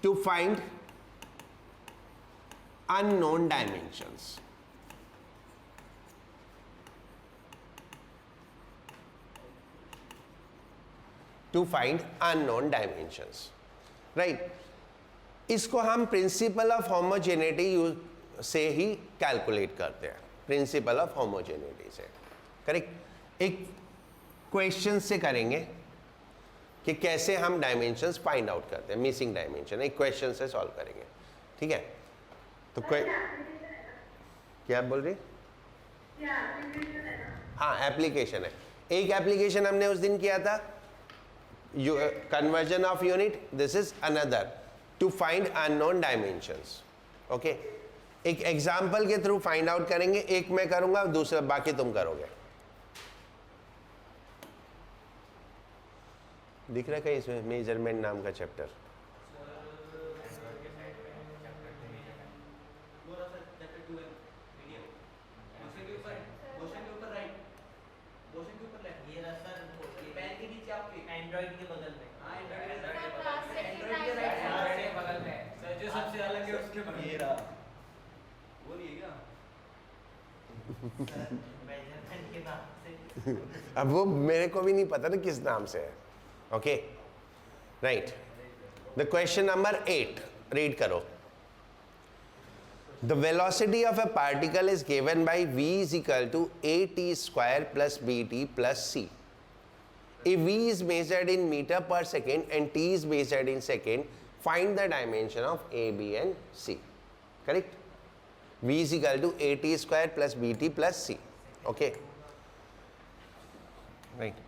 to find unknown dimensions. To find unknown dimensions, right? इसको हम principle of homogeneity से ही calculate करते हैं, प्रिंसिपल ऑफ होमोजेनिटी से, करेक्ट। एक क्वेश्चन से करेंगे कि कैसे हम डायमेंशंस फाइंड आउट करते हैं, मिसिंग डायमेंशन एक क्वेश्चन से सॉल्व करेंगे, ठीक है। तो क्या बोल रही? हाँ, एप्लीकेशन है। एक एप्लीकेशन हमने उस दिन किया था, conversion of unit. This is another to find unknown dimensions. Okay, एक एग्जाम्पल के थ्रू फाइंड आउट करेंगे, एक मैं करूंगा, दूसरा बाकी तुम करोगे। दिख रहा है कहीं इसमें मेजरमेंट नाम का चैप्टर? एंड्रॉइड के बगल में, हाँ एंड्रॉइड के बगल में सर, जो सबसे अलग है उसके बगल में। ये रहा, वो नहीं है क्या? मेजरमेंट के नाम से। अब वो मेरे को भी नहीं पता ना किस नाम से है। Okay, right. The question number 8 read करो। The velocity of a particle is given by v is equal to at square plus bt plus c. If v is measured in meter per second and t is measured in second, find the dimension of a, b and c. Correct? V is equal to at square plus bt plus c. Okay. Right.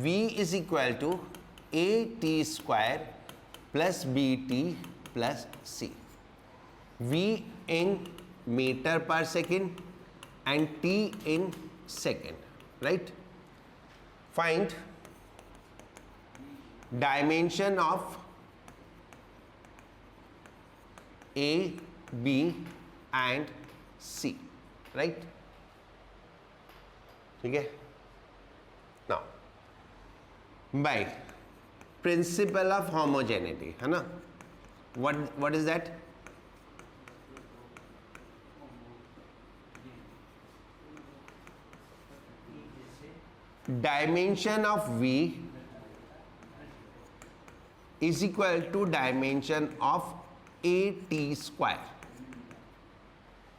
V is equal to at square plus bt plus c. V in meter per second and t in second, right? Find dimension of A, B and C, right? ठीक है? Now, by principle of homogeneity, है ना? What is that? Dimension of V is equal to dimension of AT square,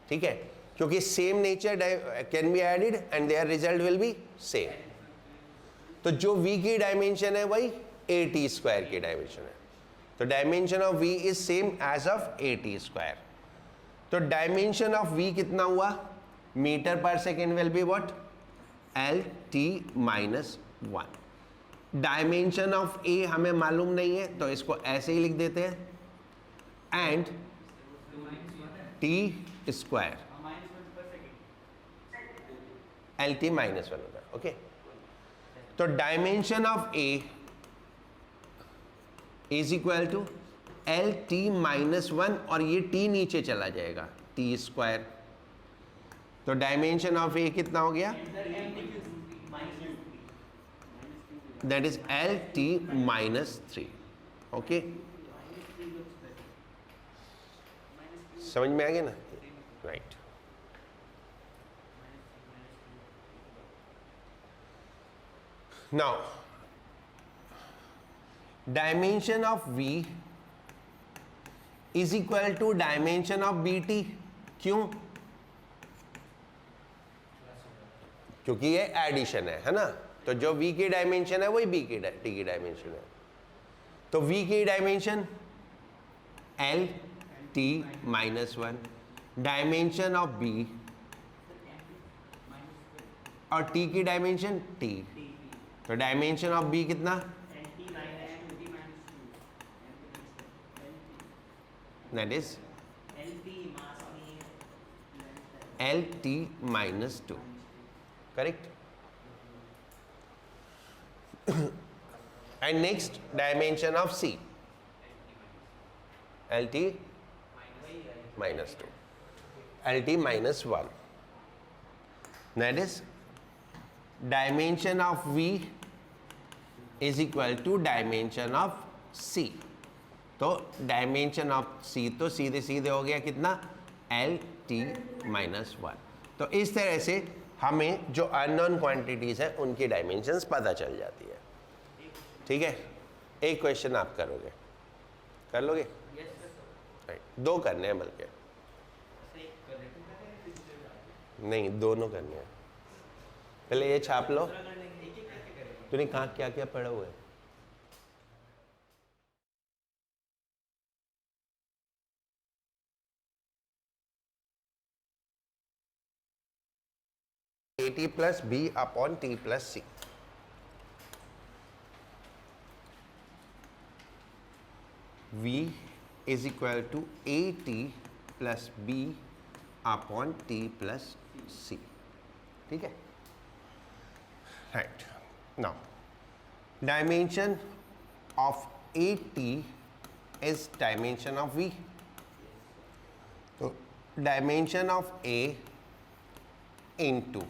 ठीक है, क्योंकि same nature can be added and their result will be same. तो जो V की डायमेंशन है वही AT स्क्वायर की डायमेंशन है, तो dimension of V is same as of AT square. तो डायमेंशन ऑफ V कितना हुआ? Metre per second will be what? LT minus 1। Dimension of A हमें मालूम नहीं है तो इसको ऐसे ही लिख देते हैं, and T square LT minus 1 होता है। ओके, तो dimension of A is equal to LT minus 1 और ये T नीचे चला जाएगा, T स्क्वायर। तो डायमेंशन ऑफ A कितना हो गया? That is LT minus 3। Okay, समझ में आ गया ना? Right. Now dimension of V is equal to dimension of BT। क्यों? क्योंकि ये एडिशन है ना, तो जो V की डायमेंशन है वही T की डायमेंशन है। तो V की dimension LT minus 1, dimension of B और T की डायमेंशन T। तो डायमेंशन ऑफ B कितना? That is LT minus 2, correct. and next dimension of C, LT minus 2, LT minus 1, that is dimension of V is equal to dimension of C, तो dimension of सी तो सीधे सीधे हो गया कितना, L T minus 1। तो इस तरह से हमें जो अननोन क्वांटिटीज है उनकी डायमेंशंस पता चल जाती है। ठीक है, एक क्वेश्चन आप करोगे, कर लोगे? Right. 2 करने हैं बल्कि नहीं, दोनों करने हैं। पहले ये छाप लो, तूने कहा क्या क्या पढ़ा हुआ है? AT plus B upon T plus C. V is equal to AT plus B upon T plus C. ठीक है, right. Now dimension of AT is dimension of V। तो dimension of A into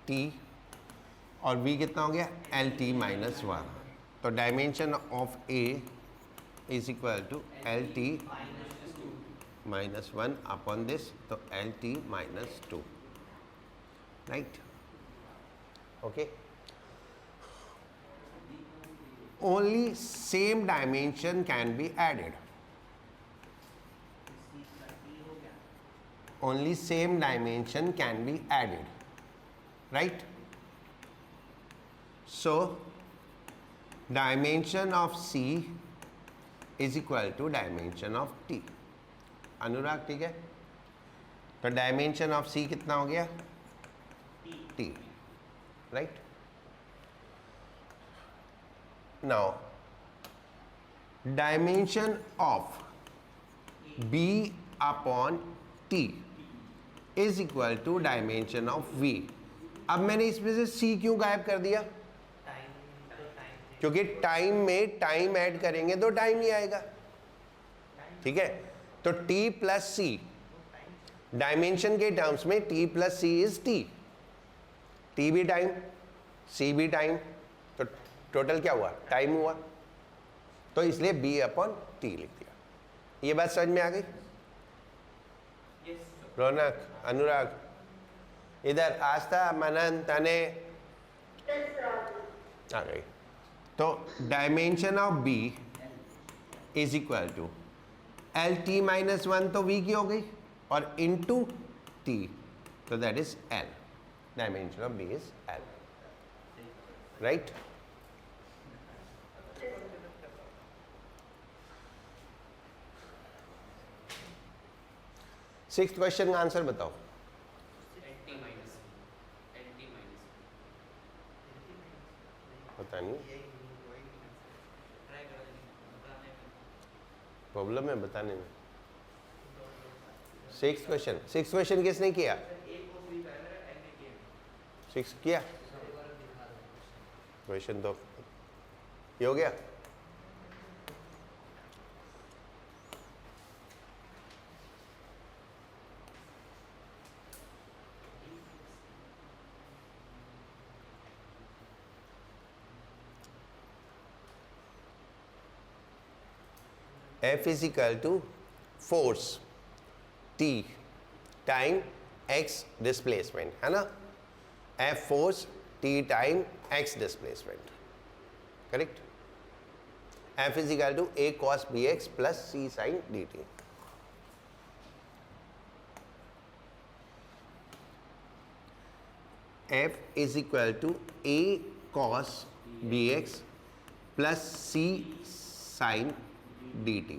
T, और V कितना हो गया, L T minus 1। तो dimension of A is equal to L T minus 1 upon this, तो L T minus 2, right? Okay, only same dimension can be added, only same dimension can be added, right? So dimension of C is equal to dimension of T। अनुराग ठीक है, तो dimension of C कितना हो गया, T, right? Now dimension of B upon T is equal to dimension of V। अब मैंने इसमें से C क्यों गायब कर दिया, क्योंकि टाइम में टाइम ऐड करेंगे तो टाइम ही आएगा। ठीक है, तो T प्लस C डायमेंशन के टर्म्स में T plus C is T, T भी टाइम, C भी टाइम, तो टोटल क्या हुआ, टाइम हुआ। तो इसलिए B अपॉन T लिख दिया। ये बात समझ में आ गई? रौनक, अनुराग, इधर आस्था, मनन, तने आ गई। तो dimension of B is equal to L T minus 1, तो V की हो गई, और इनटू T, तो that is L। Dimension of B is L, right? Sixth question का आंसर बताओ। पता नहीं, प्रॉब्लम है बताने में। सिक्स्थ क्वेश्चन किसने किया? 6 किया, क्वेश्चन तो ये हो गया। F is equal to force T time x displacement, है ना? F force T time x displacement, correct? F is equal to A cos bx plus C sin dt। F is equal to A cos bx plus C sin dt,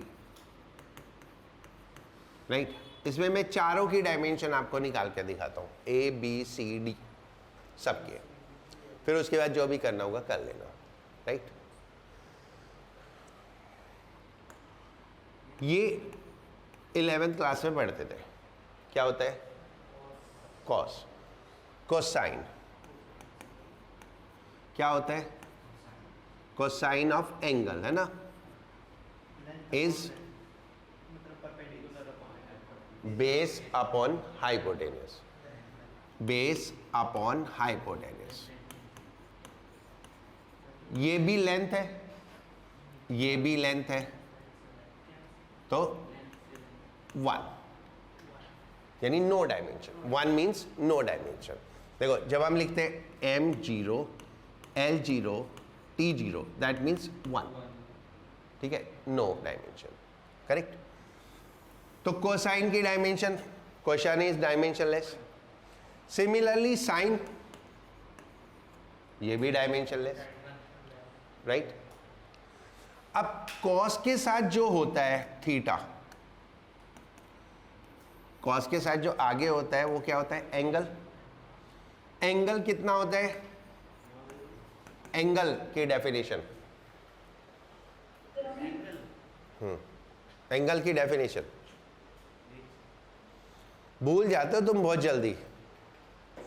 right? इसमें मैं चारों की dimension आपको निकाल के दिखाता हूँ, A B C D सबके, फिर उसके बाद जो भी करना होगा कर लेना, राइट? ये 11th क्लास में पढ़ते थे, क्या होता है? कॉस, कोसाइन, क्या होता है? कोसाइन ऑफ एंगल, है ना? Is base upon hypotenuse, base upon hypotenuse. ये भी लेंथ है, ये भी लेंथ है, तो 1 यानी no dimension. 1 means no dimension. देखो जब हम लिखते हैं m0 l0 t0 that means 1. ठीक है, नो डायमेंशन. करेक्ट. तो कोसाइन की dimension, cosine is dimensionless. Similarly sign, ये भी डायमेंशनलेस. राइट. अब कॉस के साथ जो होता है थीटा, कॉस के साथ जो आगे होता है वो क्या होता है? एंगल. एंगल कितना होता है? एंगल की डेफिनेशन, एंगल की डेफिनेशन भूल जाते हो तुम बहुत जल्दी.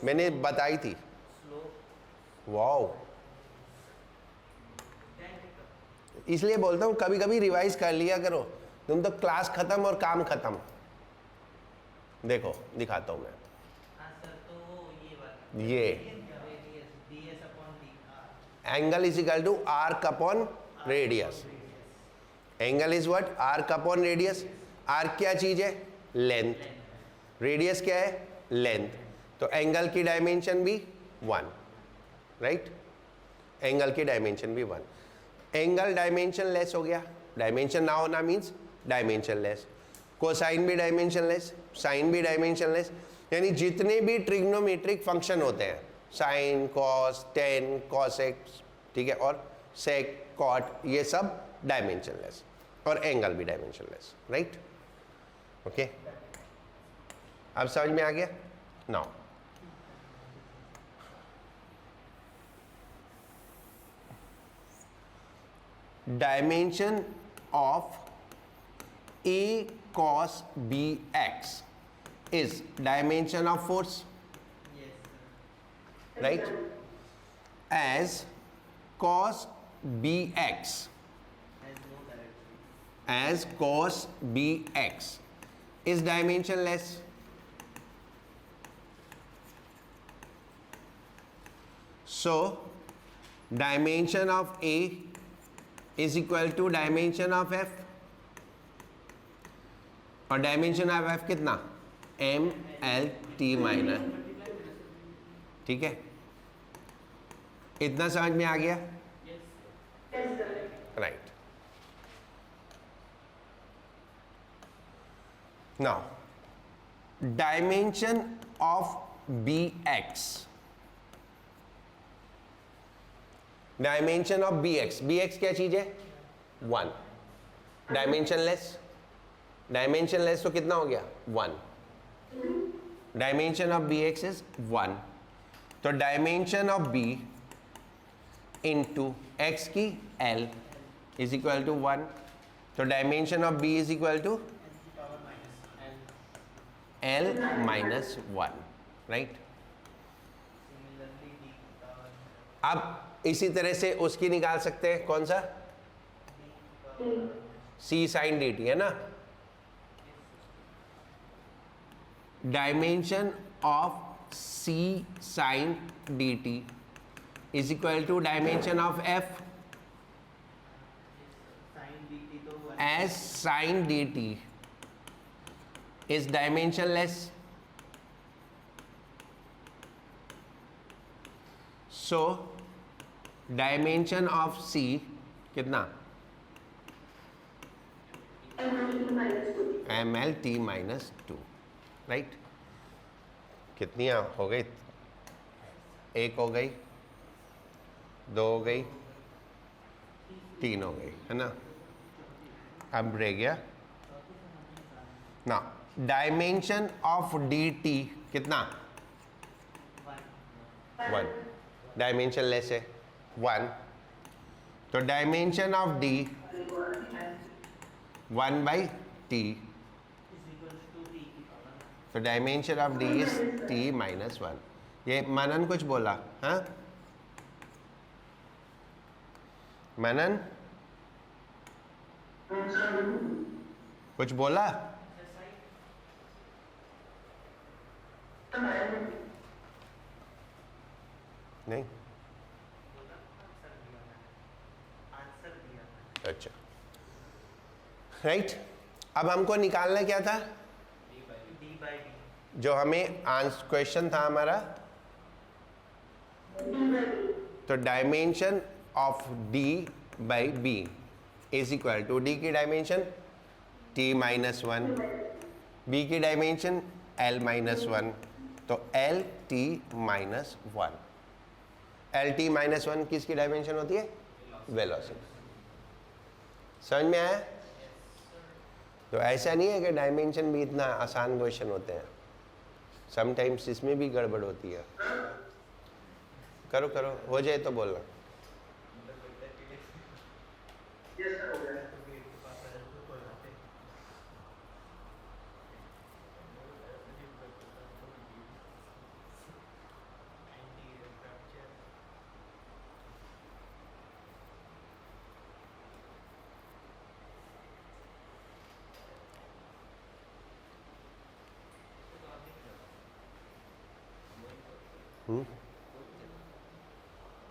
मैंने बताई थी. वाओ. इसलिए बोलता हूं कभी कभी रिवाइज कर लिया करो. तुम तो क्लास खत्म और काम खत्म. देखो दिखाता हूं मैं. ये angle is equal to arc upon radius. Angle is what? Arc upon radius. Arc क्या चीज है? लेंथ. रेडियस क्या है? लेंथ. तो एंगल की डायमेंशन भी 1. राइट. एंगल की डायमेंशन भी 1. एंगल डायमेंशन लेस हो गया. डायमेंशन ना होना मीन्स डायमेंशन लेस. कोसाइन भी डायमेंशन लेस, साइन भी डायमेंशन लेस. यानी जितने भी ट्रिग्नोमेट्रिक फंक्शन होते हैं, साइन, कॉस, टेन, कॉसेक, ठीक है, और सेक, कॉट, ये सब डायमेंशन लेस. और एंगल भी डायमेंशन लेस. राइट. ओके, अब समझ में आ गया. Now dimension of A cos bx is dimension of force. Yes. Right. As cos bx, Has no direction. as cos bx is dimensionless. So dimension of A is equal to dimension of f. और dimension of f कितना? m l t minus. ठीक है, इतना समझ में आ गया. Right. Now dimension of bx, dimension of bx. bx क्या चीज है? 1. डायमेंशनलेस. डायमेंशनलेस तो कितना हो गया? 1. Dimension of bx is 1. तो dimension of b into x की l इज इक्वल टू 1. तो dimension of b is equal to l minus 1. Right. अब इसी तरह से उसकी निकाल सकते हैं. कौन सा? c साइन dt है ना. Dimension of c sine dt is equal to dimension of f Sin dt तो 1. as sin dt is dimensionless. So dimension of c कितना? ml t minus 2. राइट. कितनी हो गई? 1 हो गई, 2 हो गई, 3 हो गई, है ना. अब रह गया ना डायमेंशन ऑफ dt कितना? 1. डायमेंशन लेस है 1. तो dimension of d 1 by t. तो dimension of d is t minus 1. ये मनन कुछ बोला? हाँ मनन कुछ बोला? नहीं. अच्छा. राइट. अब हमको निकालना क्या था, डी बाई डी। जो हमें क्वेश्चन था हमारा, तो dimension of D by B is equal to D की dimension t minus one, B की डायमेंशन l माइनस वन, तो L T minus one. L T minus one किसकी डायमेंशन होती है, वेलोसिटी। समझ में आया? तो ऐसा नहीं है कि डायमेंशन भी इतना आसान क्वेश्चन होते हैं, समटाइम्स इसमें भी गड़बड़ होती है। करो करो, हो जाए तो बोलना।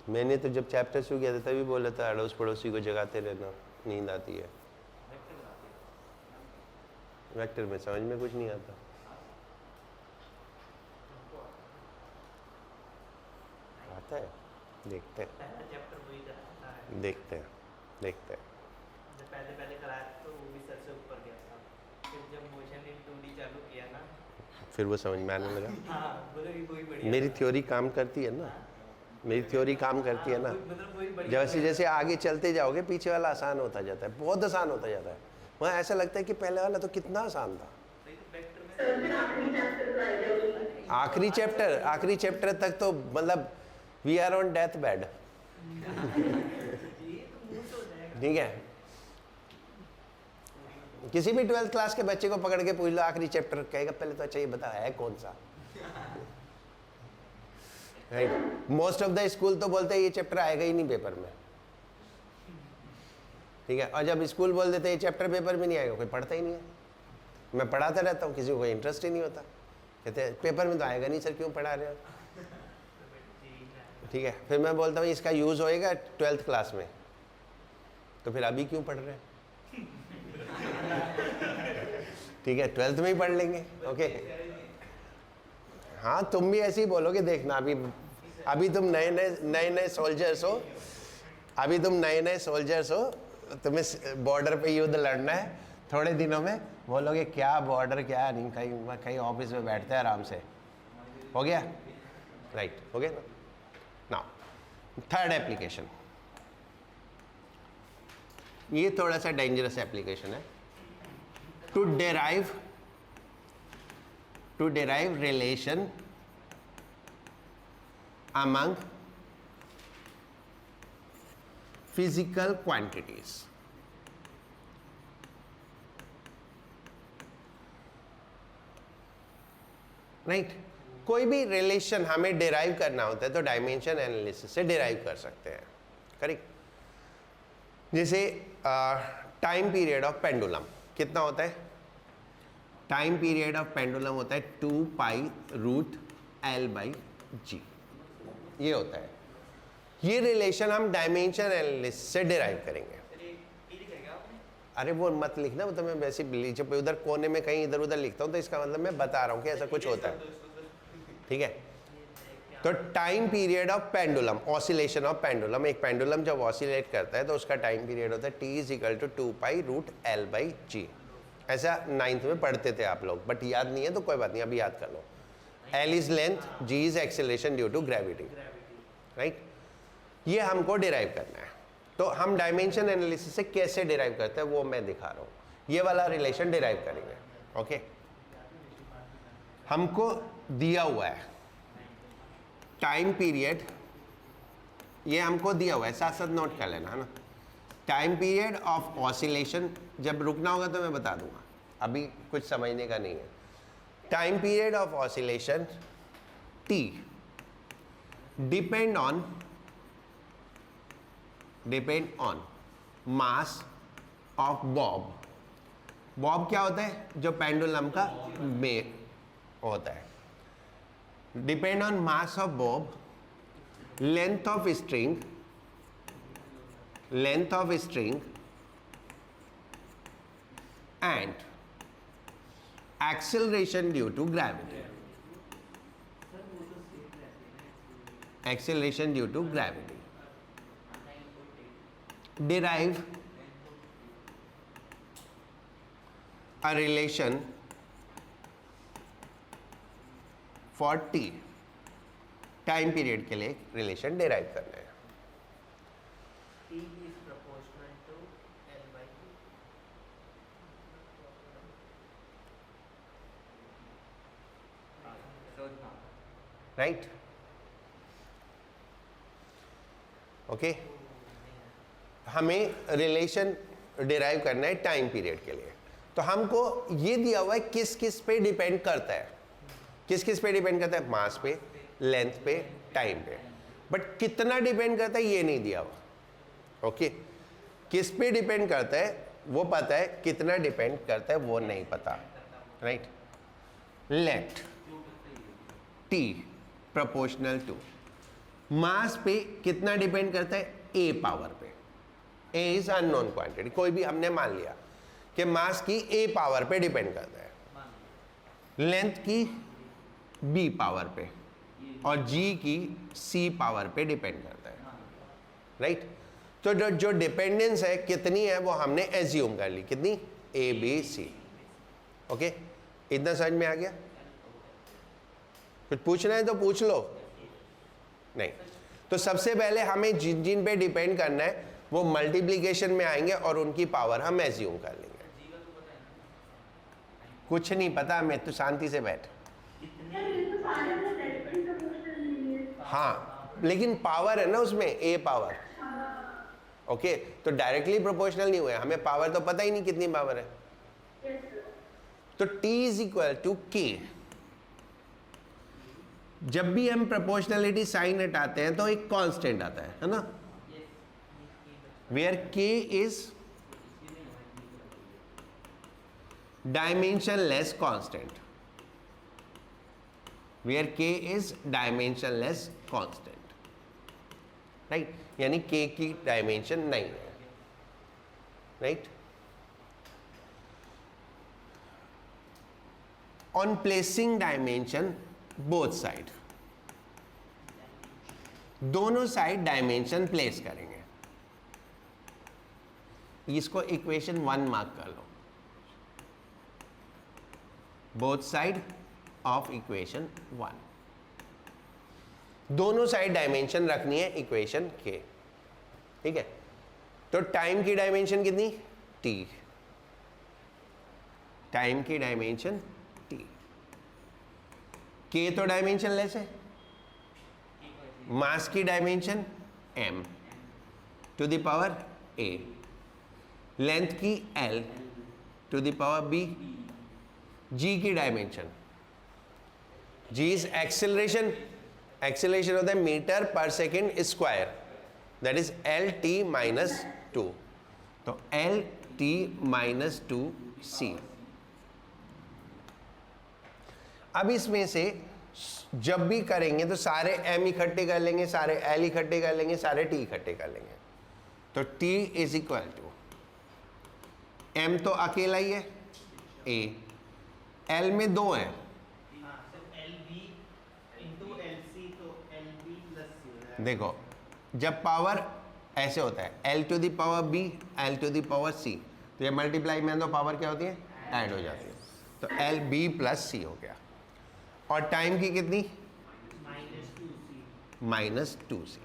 मैंने तो जब चैप्टर शुरू किया था तभी बोला था अड़ोस पड़ोसी को जगाते रहना, नींद आती है। वेक्टर में समझ में कुछ नहीं आता। आता है, देखते हैं चैप्टर वही कराता है। देखते हैं देखते हैं। जब पहले कराया तो वो भी सर से ऊपर गया था, फिर जब मोशन इन 2D चालू किया ना, फिर वो समझ में आने लगा। हाँ बोले कि कोई बढ़िया। मेरी थ्योरी काम करती है ना, मेरी थ्योरी काम करती है ना। मतलब कोई बढ़िया। जैसे जैसे आगे चलते जाओगे पीछे वाला आसान होता जाता है, बहुत आसान होता जाता है। वहाँ ऐसा लगता है कि पहले वाला तो कितना आसान था। आखिरी चैप्टर तक तो मतलब we are on death bed. ठीक है, किसी भी 12th क्लास के बच्चे को पकड़ के पूछ लो आखिरी चैप्टर, कहेगा पहले तो अच्छा ये बता है कौन सा। Right, most of the school तो बोलते हैं ये चैप्टर आएगा ही नहीं पेपर में। ठीक है, और जब स्कूल बोल देते हैं ये चैप्टर पेपर में नहीं आएगा, कोई पढ़ता ही नहीं है। मैं पढ़ाता रहता हूँ, किसी को कोई इंटरेस्ट ही नहीं होता, कहते हैं पेपर में तो आएगा नहीं सर, क्यों पढ़ा रहे हो। ठीक है, फिर मैं बोलता हूँ इसका यूज़ होएगा 12th क्लास में, तो फिर अभी क्यों पढ़ रहे हैं। ठीक है, 12th में ही पढ़ लेंगे। ओके, हाँ तुम भी ऐसे ही बोलोगे, देखना अभी तुम नए सोल्जर्स हो, अभी तुम नए सोल्जर्स हो, तुम्हें बॉर्डर पे युद्ध लड़ना है। थोड़े दिनों में बोलोगे क्या बॉर्डर, क्या नहीं, कहीं ऑफिस में बैठते हैं आराम से। हो गया, राइट, हो गया ना। थर्ड एप्लीकेशन, ये थोड़ा सा डेंजरस एप्लीकेशन है। To derive relation among physical quantities। Right, कोई भी रिलेशन हमें डिराइव करना होता है तो डायमेंशन एनालिसिस से डिराइव कर सकते हैं। करेक्ट, जैसे टाइम पीरियड ऑफ पेंडुलम कितना होता है, टाइम पीरियड ऑफ पेंडुलम होता है 2 पाई रूट एल बाई जी, ये होता है। ये रिलेशन हम डायमेंशन एनालिसिस से डिराइव करेंगे। अरे वो मत लिखना, वो तो मैं वैसे जब उधर कोने में कहीं इधर उधर लिखता हूँ तो इसका मतलब मैं बता रहा हूँ कि ऐसा कुछ होता है। ठीक है, तो time period of pendulum, oscillation of pendulum, एक पेंडुलम जब ऑसिलेट करता है तो उसका टाइम पीरियड होता है t is equal to 2 pi root L by G. ऐसा 9th में पढ़ते थे आप लोग, बट याद नहीं है तो कोई बात नहीं, अभी याद कर लो। L is length, G is acceleration due to gravity. Right, ये हमको डिराइव करना है। तो हम डायमेंशन एनालिसिस से कैसे डिराइव करते हैं वो मैं दिखा रहा हूँ। ये वाला रिलेशन डिराइव करेंगे। ओके, हमको दिया हुआ है टाइम पीरियड, ये हमको दिया हुआ है, साथ साथ नोट कर लेना है ना। टाइम पीरियड ऑफ ऑसिलेशन, जब रुकना होगा तो मैं बता दूंगा, अभी कुछ समझने का नहीं है। Time period of oscillation t depend on mass of bob. Bob क्या होता है, जो पेंडुलम का में होता है। Depend on mass of bob, length of string and acceleration due to gravity, acceleration due to gravity, derive a relation for t, time period के लिए रिलेशन डिराइव करना है। T is proportional to L by T. Right, okay. हमें relation derive करना है time period के लिए, तो हमको ये दिया हुआ है किस किस पे डिपेंड करता है, किस किस पे डिपेंड करता है, मास पे, लेंथ पे, टाइम पे, बट कितना डिपेंड करता है ये नहीं दिया हुआ। ओके, किस पे डिपेंड करता है वो पता है, कितना डिपेंड करता है वो नहीं पता। Right, let T proportional to, mass पे कितना डिपेंड करता है, ए पावर पे, ए इज अननोन क्वांटिटी, कोई भी हमने मान लिया कि मास की ए पावर पे डिपेंड करता है, लेंथ की बी पावर पे, और जी की सी पावर पे डिपेंड करता है। राइट, तो जो डिपेंडेंस है कितनी है वो हमने एज्यूम कर ली, कितनी, ए बी सी। ओके, इतना समझ में आ गया? कुछ पूछना है तो पूछ लो। नहीं, तो सबसे पहले हमें जिन जिन पे डिपेंड करना है वो मल्टीप्लिकेशन में आएंगे और उनकी पावर हम एज्यूम कर लेंगे। कुछ नहीं पता, मैं तो शांति से बैठ। हाँ, लेकिन पावर है ना उसमें, ए पावर। ओके, तो डायरेक्टली प्रोपोर्शनल नहीं हुए, हमें पावर तो पता ही नहीं कितनी पावर है। तो T इज इक्वल टू के। जब भी हम प्रोपोर्शनलिटी साइन हटाते हैं तो एक कांस्टेंट आता है ना, where K is dimensionless constant, where K is dimensionless constant, right, यानी K की डायमेंशन नहीं है। Right, on placing dimension both side, दोनों साइड डायमेंशन प्लेस करेंगे। इसको इक्वेशन 1 मार्क कर लो, बोथ साइड ऑफ इक्वेशन 1, दोनों साइड डायमेंशन रखनी है इक्वेशन के। ठीक है, तो टाइम की डायमेंशन कितनी, t, टाइम की डायमेंशन t, k तो डायमेंशन लेस है, मास की dimension m to the power a, length की l to the power b, g की dimension, g is acceleration, acceleration होता है metre per second square, that is L T minus 2, तो L T minus 2c। अब इसमें से जब भी करेंगे तो सारे m इकट्ठे कर लेंगे, सारे l इकट्ठे कर लेंगे, सारे t इकट्ठे कर लेंगे, तो t is equal to, m तो अकेला ही है a, l में 2 है, देखो जब पावर ऐसे होता है l to the power b, l to the power c, तो ये मल्टीप्लाई में तो पावर क्या होती है, ऐड हो जाती है, तो l b प्लस c हो गया। और टाइम की कितनी, minus 2c।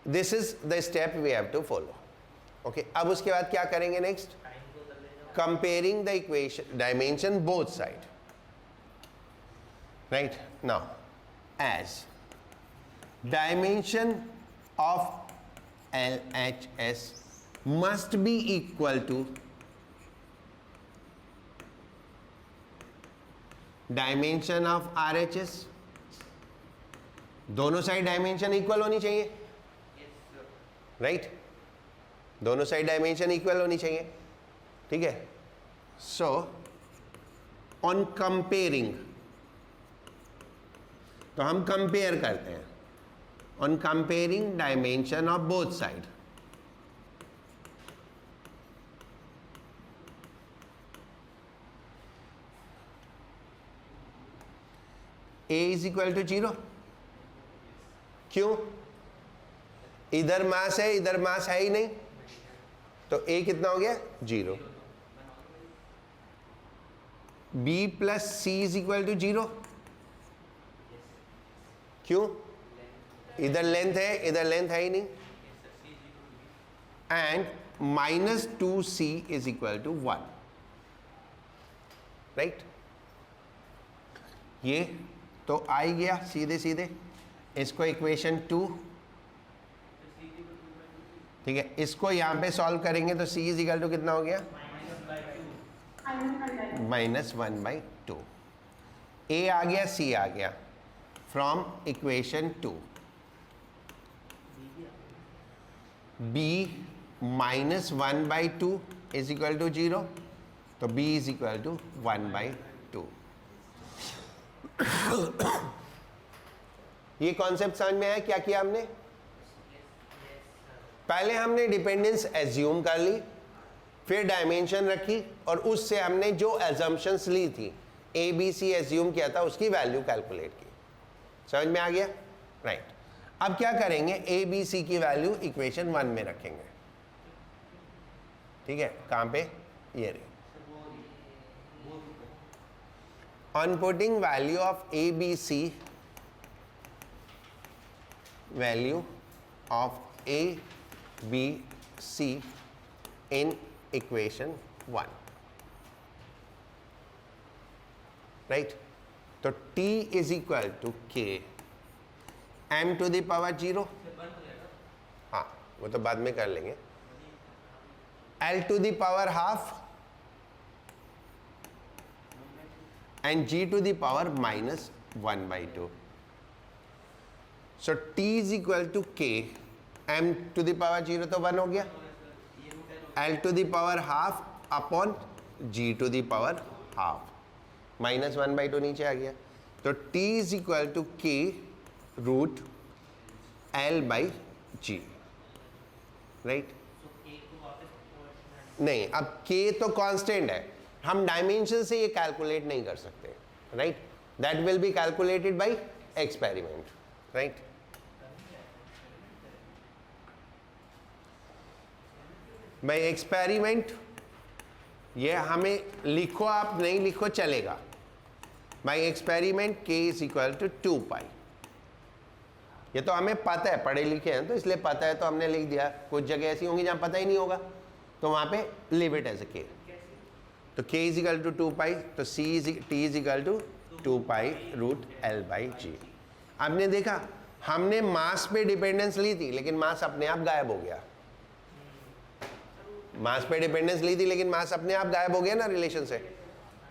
This is the step we have to follow. Okay, अब उसके बाद क्या करेंगे next, comparing the equation dimension both side. Right, now as dimension of LHS must be equal to dimension of RHS, दोनों side dimension equal होनी चाहिए। Right, दोनों side dimension equal होनी चाहिए। ठीक है, सो ऑन कंपेयरिंग, तो हम कंपेयर करते हैं, on comparing dimension of both side, a is equal to 0। क्यों? इधर मास है, इधर मास है ही नहीं, तो a कितना हो गया? 0। b plus C is equal to 0। क्यों? इधर लेंथ है, इधर लेंथ है ही नहीं, and minus 2c is equal to 1, right. ये तो आ ही गया सीधे सीधे, इसको इक्वेशन 2, ठीक है। इसको यहां पे सॉल्व करेंगे तो c इज इक्वल टू कितना हो गया? -1/2। a आ गया, c आ गया from equation 2। b -1/2 is equal to 0, तो b इज इक्वल टू 1/2। ये कॉन्सेप्ट समझ में आया? क्या किया हमने? पहले हमने डिपेंडेंस एज्यूम कर ली, फिर डायमेंशन रखी, और उससे हमने जो एजम्पशंस ली थी, ए बी सी एज्यूम किया था, उसकी वैल्यू कैलकुलेट की। समझ में आ गया? राइट। अब क्या करेंगे? ए बी सी की वैल्यू इक्वेशन 1 में रखेंगे, ठीक है। कहां पे? ये रही। On putting value of A B C, value of A B C in equation 1, right. तो t is equal to k m to the power 0, हाँ वो तो बाद में कर लेंगे, l to the power half and g to the power -1/2। So t is equal to k, m to the power 0 तो 1 हो गया, l to the power half upon g to the power half, -1/2 नीचे आ गया। तो t is equal to k root l/g, right. नहीं, अब k तो कांस्टेंट है, हम डायमेंशन से ये कैलकुलेट नहीं कर सकते, right. That will be calculated by experiment, right. By experiment, ये हमें लिखो, आप नहीं लिखो चलेगा। By experiment k is equal to 2π। ये तो हमें पता है, पढ़े लिखे हैं तो इसलिए पता है, तो हमने लिख दिया। कुछ जगह ऐसी होंगी जहां पता ही नहीं होगा, तो वहां पे leave it as a k। तो k इज इक्वल टू 2π, तो t is equal to 2π root l/g। आपने देखा, हमने मास पे डिपेंडेंस ली थी, लेकिन मास अपने आप गायब हो गया। मास पे डिपेंडेंस ली थी, लेकिन मास अपने आप गायब हो गया ना रिलेशन से,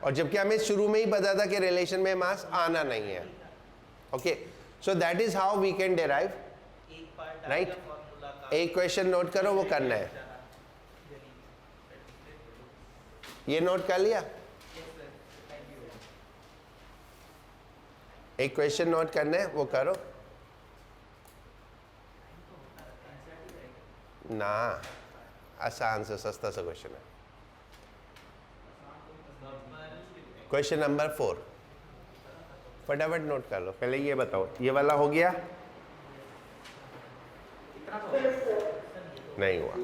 और जबकि हमें शुरू में ही पता था कि रिलेशन में मास आना नहीं है। Okay, so that is how we can derive, right. एक क्वेश्चन नोट करो, वो करना है। ये नोट कर लिया? एक क्वेश्चन नोट करना है, वो करो ना। आसान से सस्ता सा क्वेश्चन है। क्वेश्चन नंबर 4, फटाफट नोट कर लो। पहले ये बताओ, ये वाला हो गया? नहीं हुआ?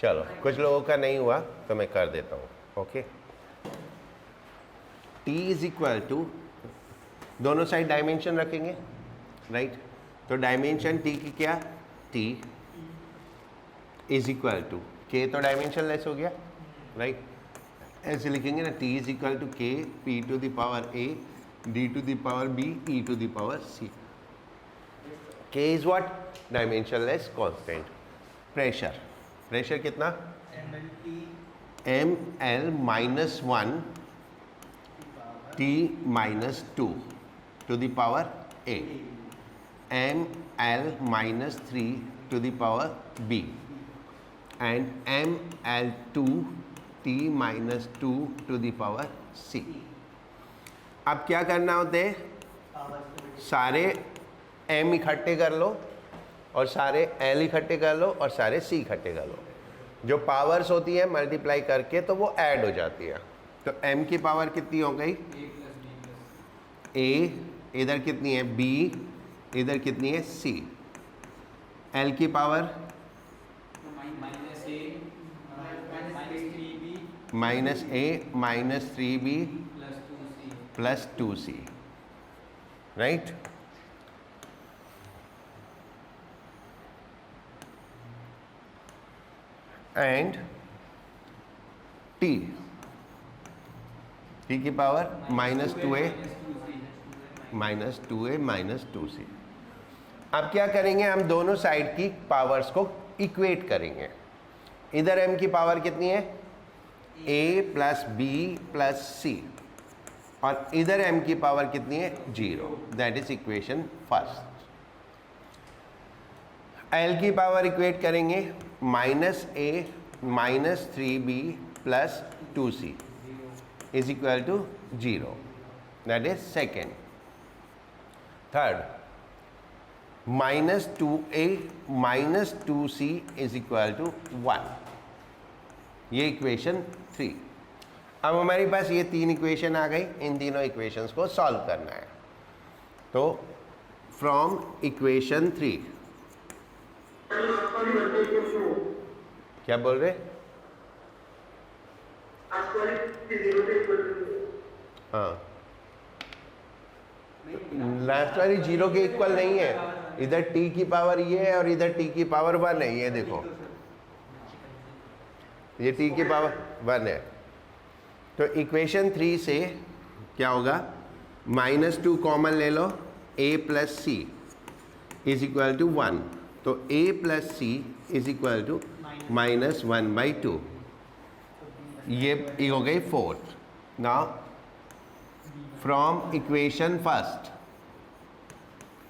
चलो, कुछ लोगों का नहीं हुआ तो मैं कर देता हूँ। Okay, t is equal to, दोनों साइड डायमेंशन रखेंगे, राइट। तो डायमेंशन t की क्या? t is equal to k, तो डायमेंशन लेस हो गया, राइट। ऐसे लिखेंगे ना, t is equal to k p to the power a d to the power b e to the power c। k is what? Dimensionless constant. Pressure, pressure कितना? ml -1 t -2 to the power a, ml -3 to the power b and ml2 t -2 to the power c। अब क्या करना होते हैं? सारे m इकट्ठे कर लो, और सारे l इकट्ठे कर लो, और सारे c इकट्ठे कर लो। जो पावर्स होती है मल्टीप्लाई करके तो वो ऐड हो जाती है। तो m की पावर कितनी हो गई? ए, इधर कितनी है बी, इधर कितनी है सी। एल की power minus A minus 3b plus 2c, right. And T की power -2a minus 2a minus 2c। अब क्या करेंगे, हम दोनों साइड की पावर्स को इक्वेट करेंगे। इधर m की पावर कितनी है a plus b plus c, और इधर m की पावर कितनी है 0। That is equation first. l की पावर इक्वेट करेंगे -a minus 3b plus 2c is equal to 0। That is second. Third, -2a minus 2c is equal to 1। ये equation 3। अब हमारे पास ये 3 इक्वेशन आ गई। इन तीनों इक्वेशंस को सॉल्व करना है। तो फ्रॉम इक्वेशन 3 क्या बोल रहे? हाँ, लास्ट वाली 0 के इक्वल नहीं है। इधर t की पावर ये है और इधर t की पावर 1 है। ये देखो, ये t की पावर 1 है। तो इक्वेशन 3 से क्या होगा, -2 कॉमन ले लो, a plus C is equal to 1। तो a plus C is equal to -1/2। ये हो गई fourth. Now from equation first,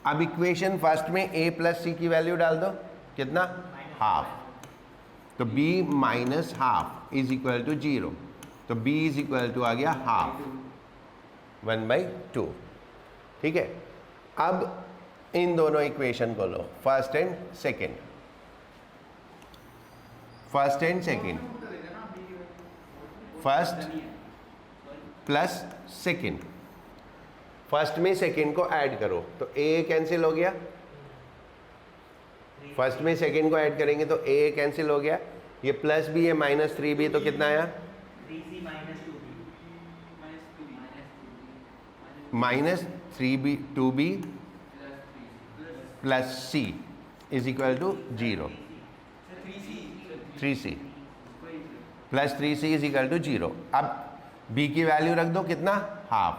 अब इक्वेशन फर्स्ट में a प्लस सी की वैल्यू डाल दो, कितना हाफ। तो b minus half is equal to 0। तो b इज इक्वल टू आ गया हाफ 1/2। ठीक है। अब इन दोनों इक्वेशन को लो, first and second. First and second, first plus second. First में सेकेंड को ऐड करो तो a कैंसिल हो गया। फर्स्ट में सेकेंड को ऐड करेंगे तो a कैंसिल हो गया। ये प्लस भी है माइनस 3b, तो कितना आया -3b 2b plus c is equal to 0। 3c plus 3c is equal to 0। अब b की वैल्यू रख दो, कितना half,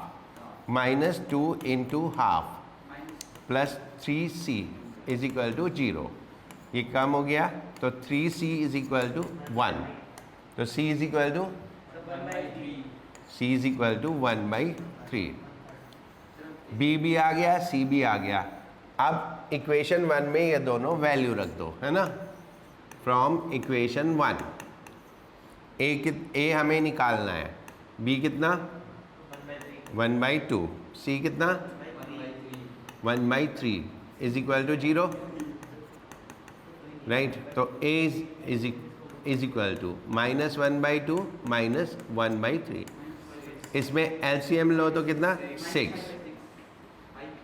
-2 into half plus 3c is equal to 0। ये कम हो गया तो 3c इज इक्वल टू 1। तो c is equal to 1/3। b भी आ गया, c भी आ गया। अब इक्वेशन 1 में ये दोनों वैल्यू रख दो, है ना। फ्रॉम इक्वेशन 1 a हमें निकालना है, b कितना 1/2, c कितना 1/3 इज इक्वल टू 0, राइट। तो a इज इक्वल टू -1/2 -1/3। इसमें एलसीएम लो तो कितना 6,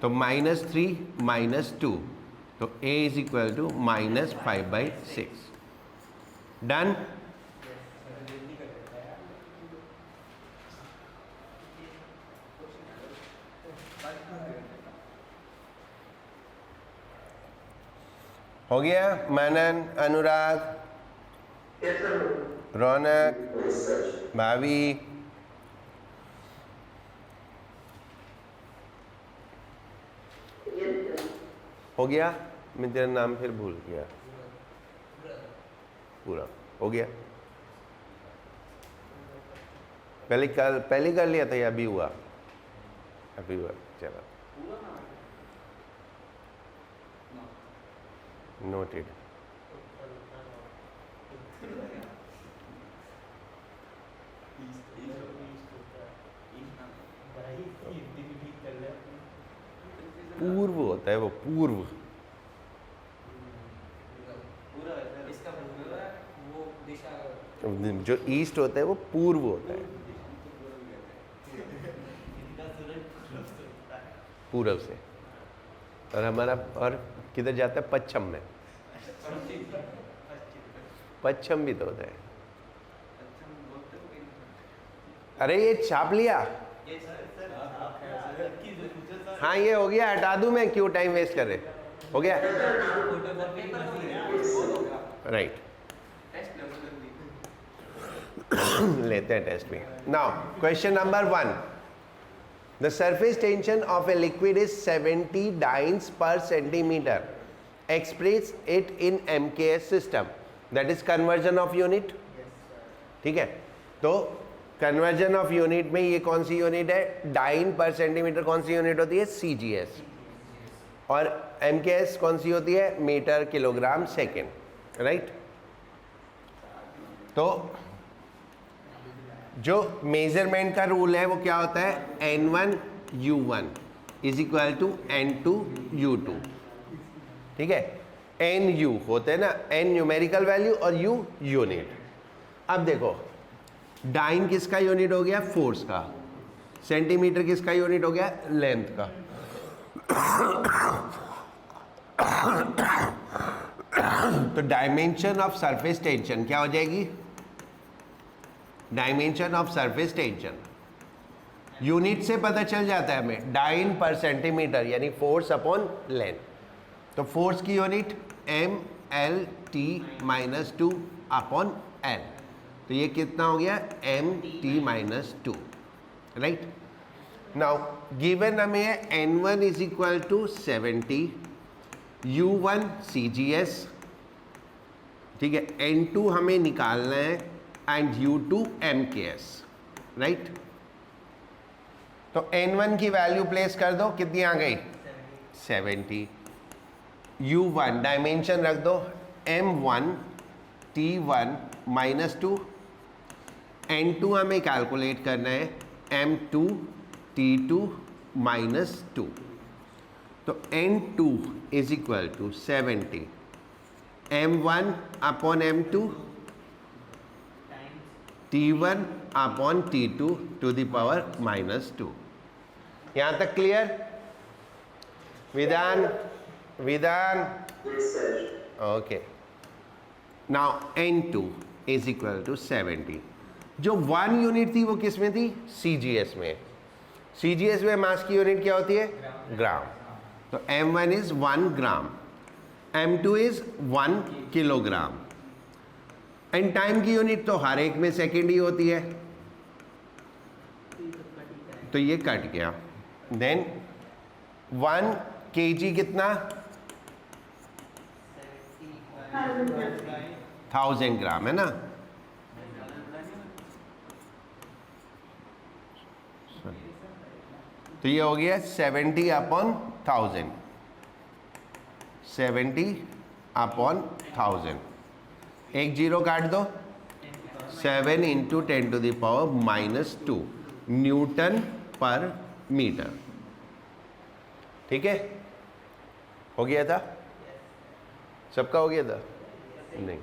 तो -3 -2, तो a is equal to -5/6। Done. हो गया। मनन, अनुराग, रौनक, भावी, हो गया। मैं तेरा नाम फिर भूल गया। पूरा हो गया। पहले कर लिया था या अभी हुआ? अभी हुआ। चलो, नोटेड। पूर्व होता है वो, पूर्व। जो ईस्ट होता है वो पूर्व होता है। पूर्व से, और हमारा और किधर जाता है? पश्चिम में। पश्चिम भी तो होता है। अरे ये छाप लिया? हाँ ये हो गया, हटा दूं मैं, क्यों टाइम वेस्ट कर रहे? हो गया, राइट। लेते हैं टेस्ट में। Now question number 1, the surface tension of a liquid is 70 dynes per centimetre, express it in MKS system, that is conversion of unit. ठीक है, तो कन्वर्जन ऑफ यूनिट में ये कौन सी यूनिट है? डाइन पर सेंटीमीटर कौन सी यूनिट होती है? CGS। और MKS कौन सी होती है? Metre kilogram second, right. तो जो मेजरमेंट का रूल है वो क्या होता है? N1 U1 is equal to N2 U2। ठीक है, NU होते हैं ना, N न्यूमेरिकल वैल्यू और U यूनिट। अब देखो, डाइन किसका यूनिट हो गया? फोर्स का। सेंटीमीटर किसका यूनिट हो गया? लेंथ का। तो डायमेंशन ऑफ सरफेस टेंशन क्या हो जाएगी? Dimension of surface tension unit से पता चल जाता है हमें, डाइन पर सेंटीमीटर यानी फोर्स अपॉन लेंथ। तो फोर्स की यूनिट MLT-2 अपॉन L। तो ये कितना हो गया? MT-2, right. नाउ गिवन हमें है N1 is equal to 70, U1 CGS, ठीक है, N2 हमें निकालना है एंड U2 MKS, राइट। तो N1 की वैल्यू प्लेस कर दो, कितनी आ गई? 70। U1 डायमेंशन रख दो M1 T1-2, N2 हमें कैलकुलेट करना है M2 T2-2। तो N2 is equal to 70 M1 upon M2 T1 upon T2 to the power -2। यहां तक clear? Vidhan okay. Now N2 is equal to 70। जो 1 यूनिट थी वो किस में थी? CGS में। CGS में मास की यूनिट क्या होती है? ग्राम। तो M1 is 1 gram, M2 is 1 kilogram, and time की यूनिट तो हर एक में सेकेंड ही होती है, तो ये कट गया। देन 1 kg कितना? 1000 ग्राम, है ना? तो ये हो गया 70 अपॉन 1000, 70 अपॉन 1000। एक जीरो काट दो, 7 into 10 to the power -2 newton per metre. ठीक है, हो गया था? सबका हो गया था? नहीं,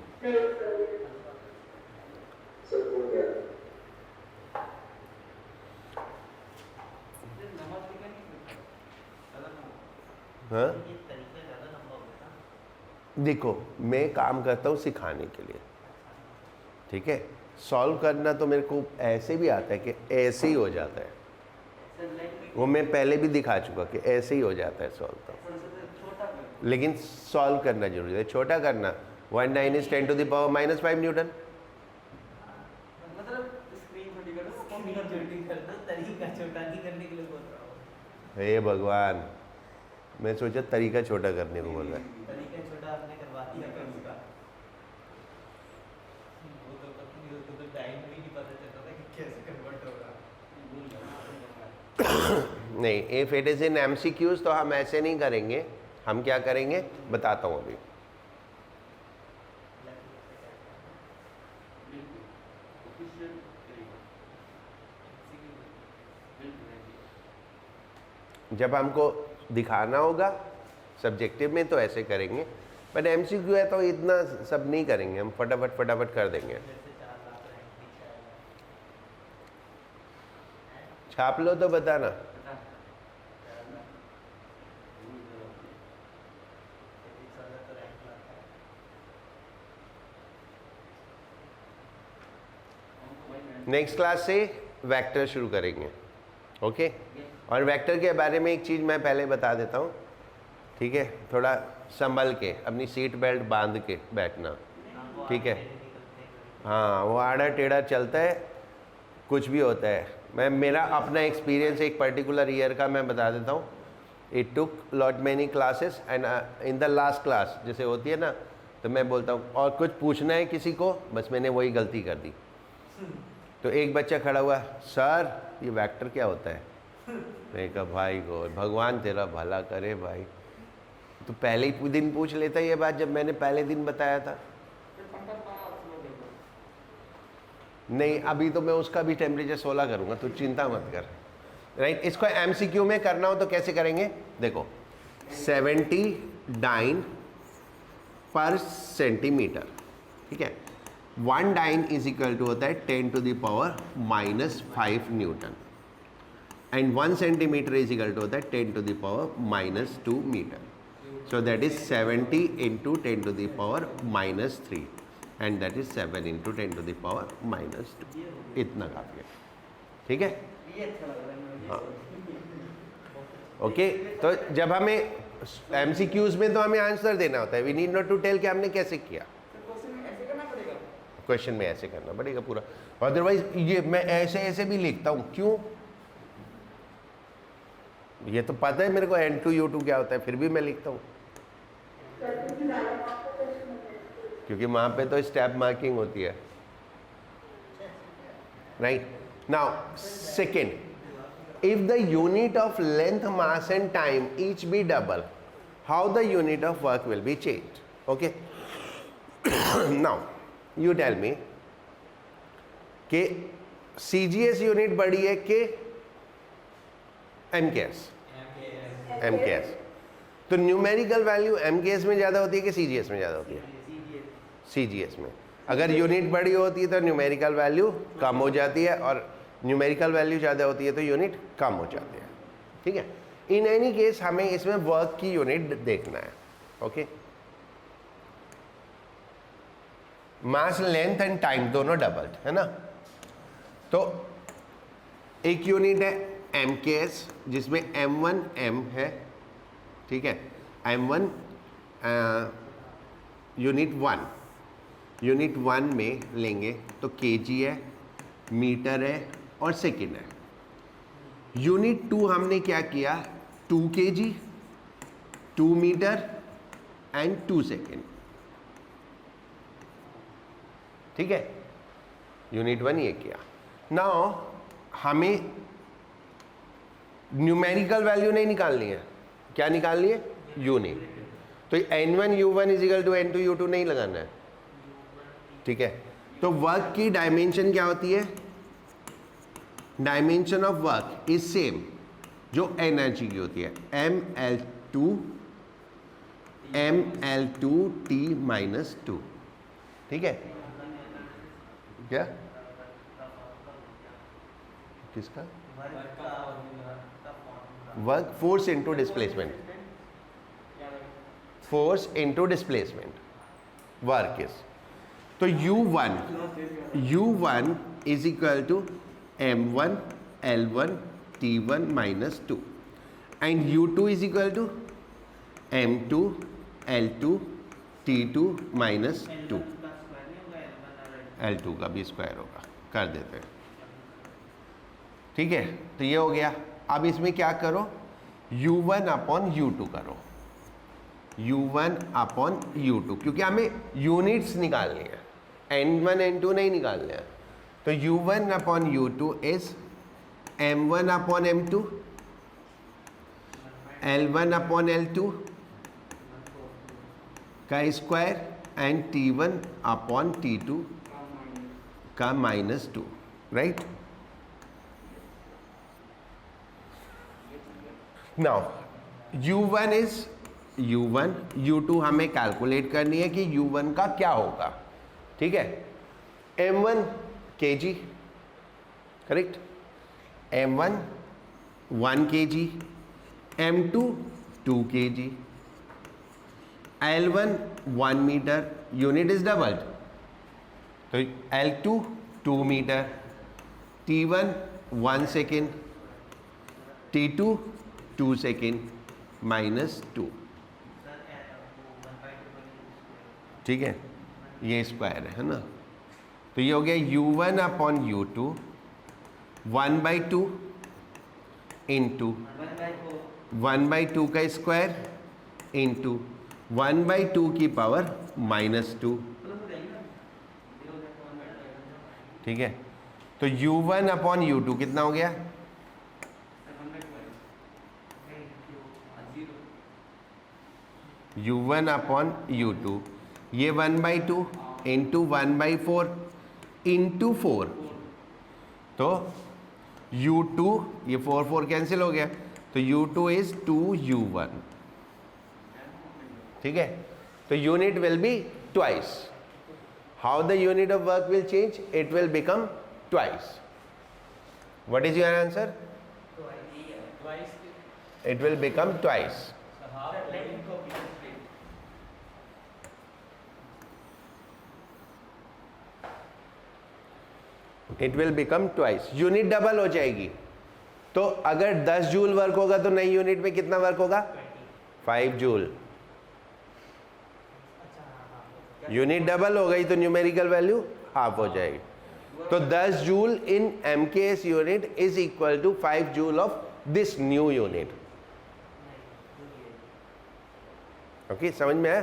हाँ देखो, मैं काम करता हूँ सिखाने के लिए, ठीक है। सॉल्व करना तो मेरे को ऐसे भी आता है कि ऐसे ही हो जाता है, वो मैं पहले भी दिखा चुका कि ऐसे ही हो जाता है सॉल्व तो, लेकिन सॉल्व करना जरूरी है। छोटा करना 1/9 is 10 to the power -5 newton. हे भगवान, मैं सोचा तरीका छोटा करने को बोल रहा है। तरीका छोटा आपने करवा दिया कर उसका, वो तो टाइम भी नहीं पता चलता था कि कैसे कन्वर्ट होगा। नहीं, if it is in MCQs तो हम ऐसे नहीं करेंगे। हम क्या करेंगे बताता हूँ अभी। जब हमको दिखाना होगा सब्जेक्टिव में तो ऐसे करेंगे, बट MCQ है तो इतना सब नहीं करेंगे, हम फटाफट कर देंगे। छाप लो तो बताना। नेक्स्ट क्लास से वेक्टर शुरू करेंगे, ओके। और वेक्टर के बारे में एक चीज़ मैं पहले बता देता हूँ, ठीक है। थोड़ा संभल के अपनी सीट बेल्ट बांध के बैठना, ठीक है। हाँ, वो आड़ा टेढ़ा चलता है, कुछ भी होता है। मेरा अपना एक्सपीरियंस एक पर्टिकुलर ईयर का मैं बता देता हूँ। It took lot many classes and in the last class जैसे होती है ना, तो मैं बोलता हूँ और कुछ पूछना है किसी को, बस मैंने वही गलती कर दी। तो एक बच्चा खड़ा हुआ, सर ये वेक्टर क्या होता है? मैं कहा भाई को भगवान तेरा भला करे भाई, तो पहले ही दिन पूछ लेता ये बात जब मैंने पहले दिन बताया था। नहीं, अभी तो मैं उसका भी टेम्परेचर 16 करूँगा, तो चिंता मत कर, राइट। इसको एमसीक्यू में करना हो तो कैसे करेंगे? देखो 70 डाइन पर सेंटीमीटर, ठीक है। 1 डाइन इज इक्वल टू होता है 10 to the power -5 newton and 1 centimetre is equal to होता है 10 to the power -2 metre. So that is 70 into 10 to the power -3 and that is 7 into 10 to the power -2। इतना काफी है, ठीक है। हाँ, ओके। तो जब हमें एमसीक्यूज में तो हमें आंसर देना होता है, we need not to tell कि हमने कैसे किया। क्वेश्चन में ऐसे करना पड़ेगा पूरा, अदरवाइज ये मैं ऐसे ऐसे भी लिखता हूँ, क्यों? ये तो पता है मेरे को N2 U2 क्या होता है, फिर भी मैं लिखता हूँ क्योंकि वहाँ पे तो स्टेप मार्किंग होती है, right. Now second, if the unit of length, mass and time each be double, how the unit of work will be changed? Okay. Now you tell me कि CGS यूनिट बड़ी है कि MKS? MKS। तो numerical value MKS में ज़्यादा होती है कि CGS में ज़्यादा होती है? CGS में। अगर यूनिट बड़ी होती है तो न्यूमेरिकल वैल्यू कम हो जाती है, और न्यूमेरिकल वैल्यू ज़्यादा होती है तो यूनिट कम हो जाती है, ठीक है। इन एनी केस हमें इसमें वर्क की यूनिट देखना है, okay. Mass, length and time दोनों डबल्ड है ना। तो एक यूनिट है MKS जिसमें M1 M है, ठीक है। M1 यूनिट 1 में लेंगे तो kg है, मीटर है और सेकेंड है। यूनिट 2 हमने क्या किया? 2 kg, 2 मीटर एंड 2 सेकेंड, ठीक है। यूनिट 1 ये किया। नाउ हमें न्यूमेरिकल वैल्यू नहीं निकालनी है, क्या निकालनी है? यूनिट। तो N1 U1 is equal to N2 U2 नहीं लगाना है, ठीक है। तो वर्क की डायमेंशन क्या होती है? Dimension of work is same जो एनर्जी की होती है, ml2 T-2, ठीक है। क्या किसका? Work force into displacement, force into displacement work is. तो U1 is equal to M1 L1 T1 -2 and U2 is equal to M2 L2 T2 -2। L2 का भी स्क्वायर होगा, कर देते हैं, ठीक है। तो ये हो गया। अब इसमें क्या करो? U1 अपॉन U2 करो, U1 अपॉन U2, क्योंकि हमें यूनिट्स निकालनी है, N1 N2 नहीं निकालने हैं। तो U1 upon U2 is M1 upon M2, L1 upon L2 का square and T1 upon T2 का -2, right. Now U1 is U1, U2 हमें कैलकुलेट करनी है कि U1 का क्या होगा, ठीक है। M1 kg, correct. M1 1 kg, M2 2 kg, L1 1 metre, unit is doubled, तो L2 2 metre, T1 1 second, T2 2 second minus 2, ठीक है, ये स्क्वायर है ना। तो ये हो गया U1 अपॉन U2 1/2 इंटू 1/2 का स्क्वायर इंटू 1/2 की पावर -2, ठीक है। तो U1 अपॉन U2 कितना हो गया? U1 अपॉन U2 ये 1/2 इंटू 1/4 इंटू 4, तो U2 ये 4 कैंसिल हो गया, तो U2 इज 2U1, ठीक है। तो unit will be twice. How the unit of work will change? It will become twice. What is your answer? Twice. It will become twice. It will become twice. Unit double हो जाएगी. तो अगर 10 joule work होगा तो नई unit में कितना work होगा? 5 जूल. यूनिट डबल हो गई तो न्यूमेरिकल वैल्यू हाफ हो जाएगी. तो 10 joule in MKS unit is equal to 5 joule of this new unit. Okay, समझ में आया?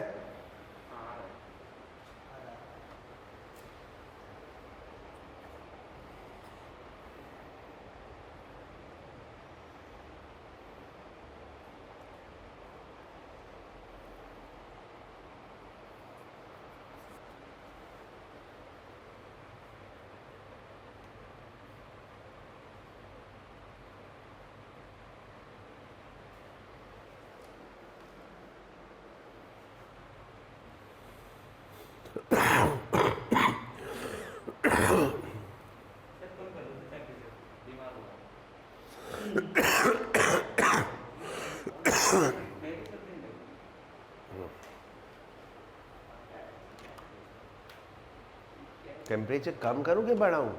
टेम्परेचर कम करूं कि बढ़ाऊं?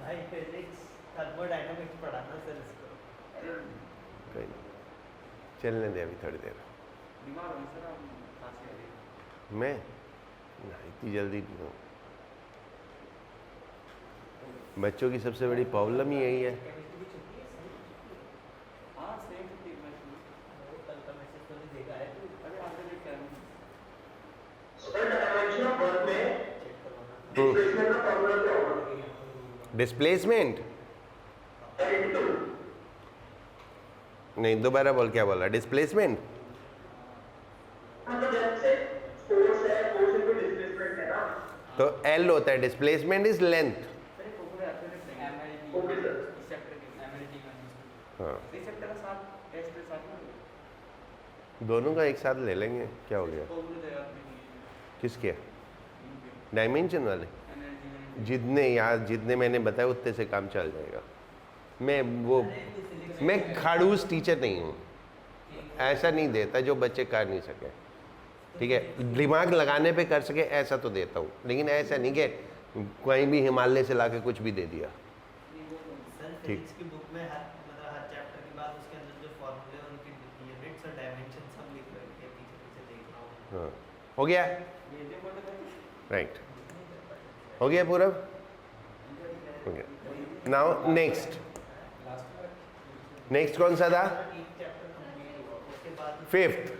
भाई फिजिक्स थर्मोडायनामिक्स पढ़ाना सर इसको. कोई नहीं, चलने दे अभी थोड़ी देर. मैं नहीं, इतनी जल्दी नहीं हूँ. बच्चों की सबसे बड़ी प्रॉब्लम ही यही है. डिस्प्लेसमेंट नहीं, दोबारा बोल, क्या बोला? डिस्प्लेसमेंट तो L होता है, डिस्प्लेसमेंट इज लेंथ. हाँ, दोनों का एक साथ ले लेंगे, क्या हो गया? किसके? डायमेंशन वाले. जितने मैंने बताया उतने से काम चल जाएगा. मैं खड़ूस टीचर नहीं हूँ, ऐसा नहीं देता जो बच्चे कर नहीं सके. ठीक है, दिमाग लगाने पे कर सके ऐसा तो देता हूँ, लेकिन ऐसा नहीं कि कहीं भी हिमालय से लाके कुछ भी दे दिया. ठीक, की बुक में हर चैप्टर के बाद उसके अंदर जो फॉर्मूले उनकी यूनिट्स और डायमेंशन सब लिख रखे हैं, पीछे देख रहा हूँ. हाँ, हो गया. राइट, हो गया पूरा. हो गया. नाउ नेक्स्ट कौन सा था? Fifth.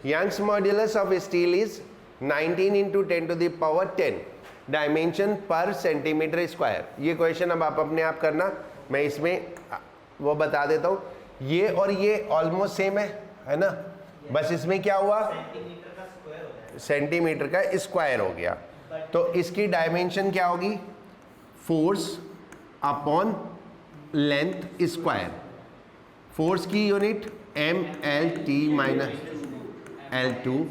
Young's modulus of steel is 19 into 10 to the power 10 dimension per centimetre square. ये क्वेश्चन अब आप अपने आप करना, मैं इसमें वो बता देता हूँ. ये और ये ऑलमोस्ट सेम है ना, बस इसमें क्या हुआ? सेंटीमीटर का स्क्वायर हो गया. तो इसकी डायमेंशन क्या होगी? Force upon length square. Force की यूनिट MLT माइनस L2,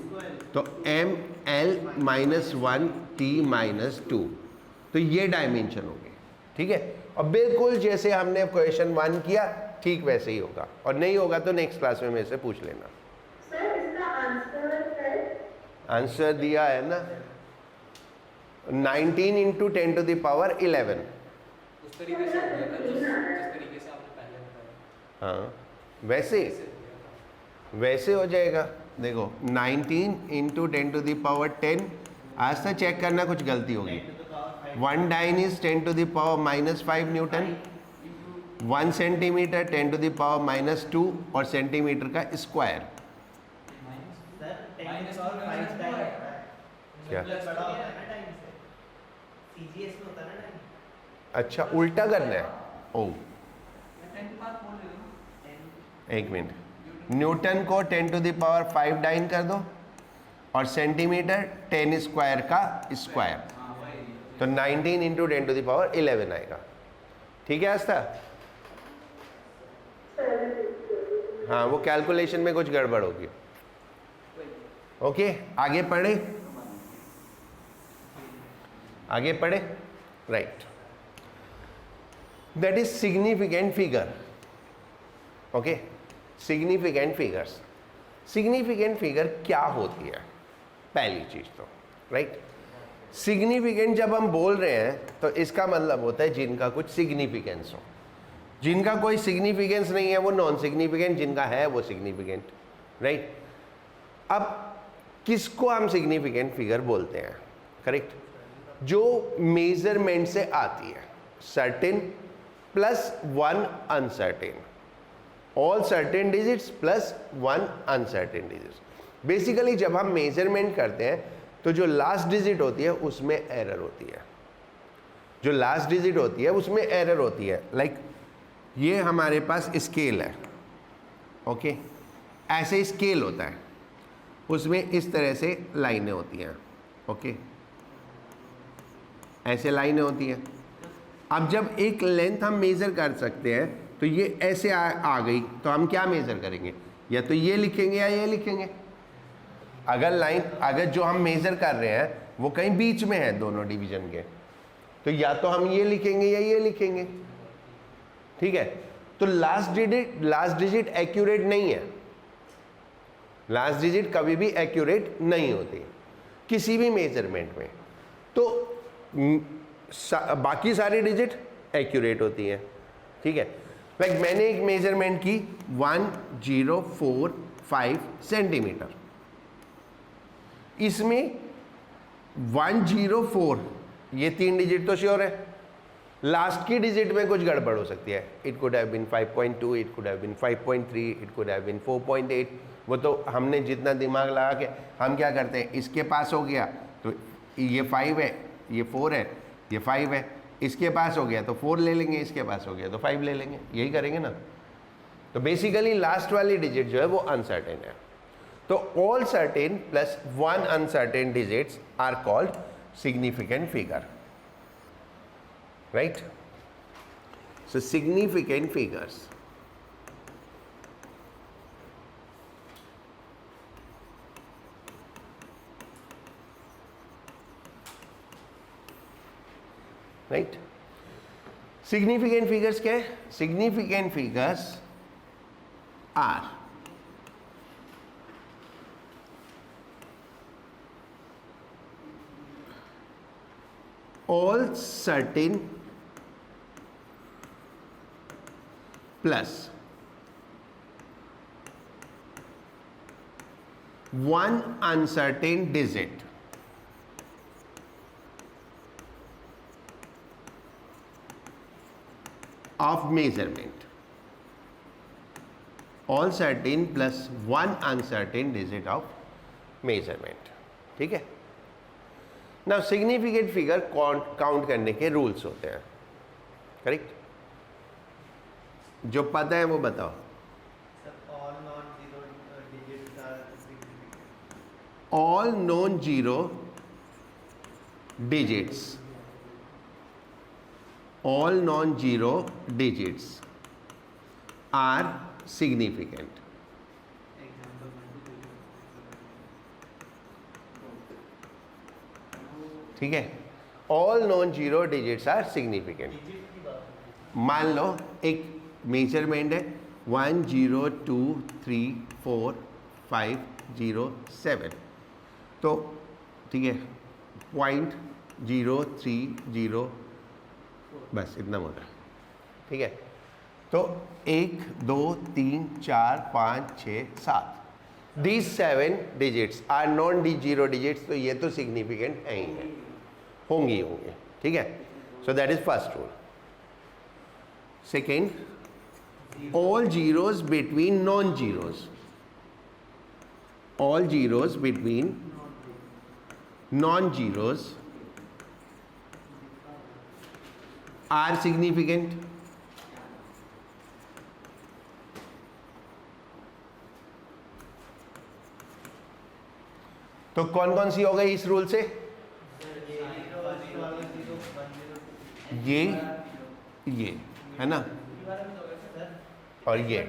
तो ML-1T माइनस 2. तो ये डायमेंशन हो गई. ठीक है, और बिल्कुल जैसे हमने क्वेश्चन 1 किया ठीक वैसे ही होगा, और नहीं होगा तो नेक्स्ट क्लास में मेरे से पूछ लेना. सर इसका आंसर है? आंसर दिया है ना, 19 इंटू 10 टू द पावर 11। उस तरीके से हो गया था जिस तरीके से आपने पहले बताया। हाँ वैसे वैसे हो जाएगा। देखो 19 इंटू 10 टू द पावर 10, आज तक चेक करना कुछ गलती होगी। 1 dyne is 10 to the power -5 newton, 1 centimetre 10 to the power -2 और सेंटीमीटर का स्क्वायर। सर 10 और 5 टाइम होता है। क्या? प्लस बड़ा होता है ना टाइम से। सीजीएस में होता है ना टाइम। अच्छा उल्टा करना है। ओ मैं 10 के बाद बोल रही हूँ। 10 एक मिनट, न्यूटन को 10 टू द पावर 5 डाइन कर दो और सेंटीमीटर 10 स्क्वायर का स्क्वायर, हाँ वही। तो 19 इंटू 10 टू द पावर 11 आएगा। ठीक है आस्था? हाँ वो कैलकुलेशन में कुछ गड़बड़ होगी। ओके आगे पढ़े, आगे पढ़े। Right, that is significant figure. Okay significant figures. Significant figure क्या होती है? पहली चीज तो राइट, सिग्निफिकेंट जब हम बोल रहे हैं तो इसका मतलब होता है जिनका कुछ सिग्निफिकेंस हो। जिनका कोई सिग्निफिकेंस नहीं है वो नॉन सिग्निफिकेंट, जिनका है वो सिग्निफिकेंट। राइट, अब किसको हम सिग्निफिकेंट फिगर बोलते हैं? करेक्ट, जो मेजरमेंट से आती है। Certain plus 1 uncertain, all certain digits plus 1 uncertain digits. Basically जब हम मेजरमेंट करते हैं तो जो लास्ट डिजिट होती है उसमें एरर होती है। जो लास्ट डिजिट होती है उसमें एरर होती है। लाइक ये हमारे पास स्केल है। ओके ऐसे स्केल होता है, उसमें इस तरह से लाइनें होती हैं। ओके ऐसे लाइनें होती हैं। अब जब एक लेंथ हम मेज़र कर सकते हैं तो ये ऐसे आ गई तो हम क्या मेज़र करेंगे? या तो ये लिखेंगे या ये लिखेंगे। अगर लाइन, अगर जो हम मेज़र कर रहे हैं वो कहीं बीच में है दोनों डिवीजन के, तो या तो हम ये लिखेंगे या ये लिखेंगे। ठीक है, तो लास्ट डिजिट एक्यूरेट नहीं है। लास्ट डिजिट कभी भी एक्यूरेट नहीं होती किसी भी मेजरमेंट में। तो बाकी सारी डिजिट एक्यूरेट होती हैं। ठीक है, लाइक मैंने एक मेजरमेंट की 1045 सेंटीमीटर, इसमें 104 ये 3 डिजिट तो श्योर है, लास्ट की डिजिट में कुछ गड़बड़ हो सकती है। It could have been 5.2, it could have been 5.3, it could have been 4.8। वो तो हमने जितना दिमाग लगा के हम क्या करते हैं, इसके पास हो गया तो ये 5 है, ये 4 है, ये 5 है, इसके पास हो गया तो 4 ले लेंगे, इसके पास हो गया तो 5 ले लेंगे, यही करेंगे ना। तो बेसिकली लास्ट वाली डिजिट जो है वो अनसर्टेन है। तो all certain plus 1 uncertain digits are called significant figure. Right, so significant figures. Right, significant figures क्या है? Significant figures are all certain plus 1 uncertain digit of measurement. All certain plus 1 uncertain digit of measurement. ठीक है, ना significant figure count करने के rules होते हैं। Correct, जो पता है वो बताओ। Sir all non zero digits are significant. All non zero digits, all non zero digits are significant. ठीक है, all non zero digits are significant. Digit की बात मान लो एक मेजरमेंट है 1 0 2 3 4 5 0 7, तो ठीक है, 0 3 0, बस इतना मोटा, ठीक है। तो 1 2 3 4 5 6 7, these 7 digits are non zero digits, तो ये तो सिग्निफिकेंट है ही है, होंगी, ठीक है। So that is first rule. Second, all zeros between non-zeros, all zeros between non-zeros are significant. तो कौन कौन सी हो गई इस रूल से? ये है ना, और ये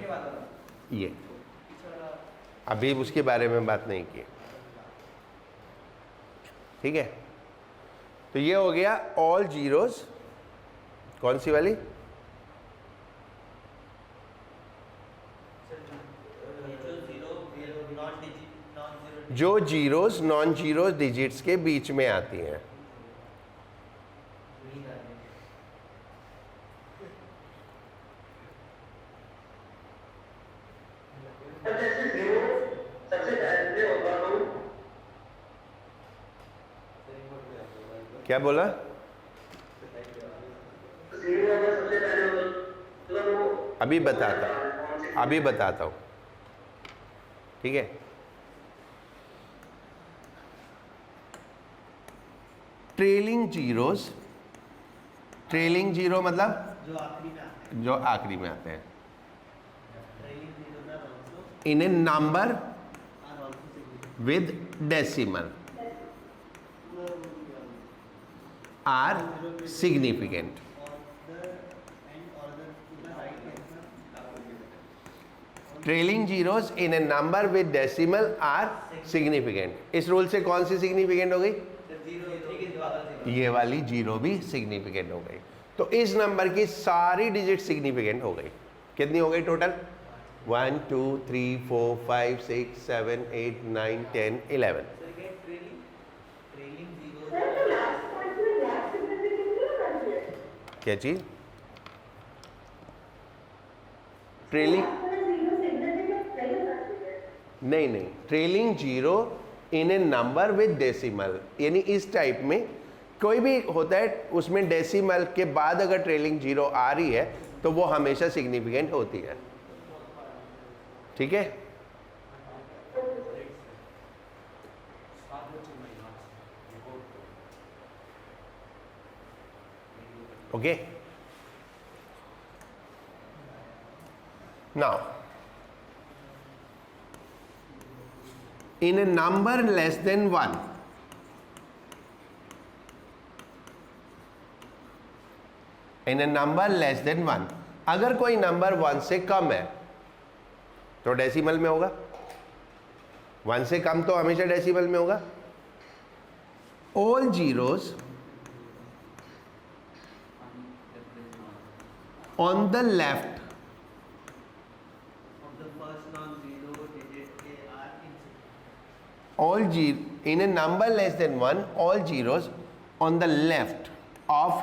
अभी उसके बारे में बात नहीं की, ठीक है। तो ये हो गया ऑल जीरोस, कौन सी वाली? जो जीरोस नॉन जीरोस डिजिट्स के बीच में आती हैं। क्या बोला? अभी बताता हूं, ठीक है। ट्रेलिंग जीरोस, ट्रेलिंग जीरो मतलब जो आखिरी में आते हैं, in a number with decimal are significant. Trailing zeros in a number with decimal are significant. इस रूल से कौन सी significant हो गई? ये वाली जीरो भी significant हो गई। तो इस नंबर की सारी डिजिट significant हो गई। कितनी हो गई टोटल? 1 2 3 4 5 6 7 8 9 10 11। क्या चीज? ट्रेलिंग नहीं, trailing zero in a number with decimal, यानी इस टाइप में कोई भी होता है, उसमें डेसिमल के बाद अगर ट्रेलिंग जीरो आ रही है तो वो हमेशा सिग्निफिकेंट होती है, ठीक है। Okay. Now, in a number less than 1, in a number less than 1, अगर कोई नंबर 1 से कम है तो डेसिमल में होगा, 1 से कम तो हमेशा डेसिमल में होगा। All zeros on the left of the first non-zero digit are insignificant. all in a number less than 1, all zeros on the left of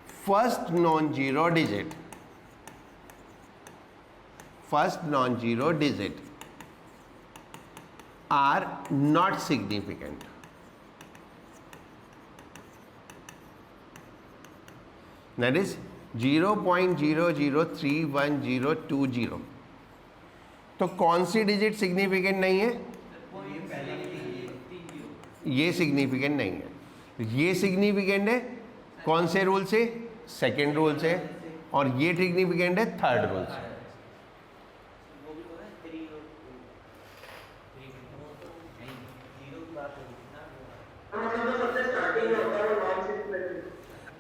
first non-zero digit, first non-zero digit are not significant. That is 0.00312020। तो कौन सी digit significant नहीं है? ये significant नहीं है, ये significant है कौन से रूल से? सेकेंड रूल से, और ये सिग्निफिकेंट है थर्ड रूल से।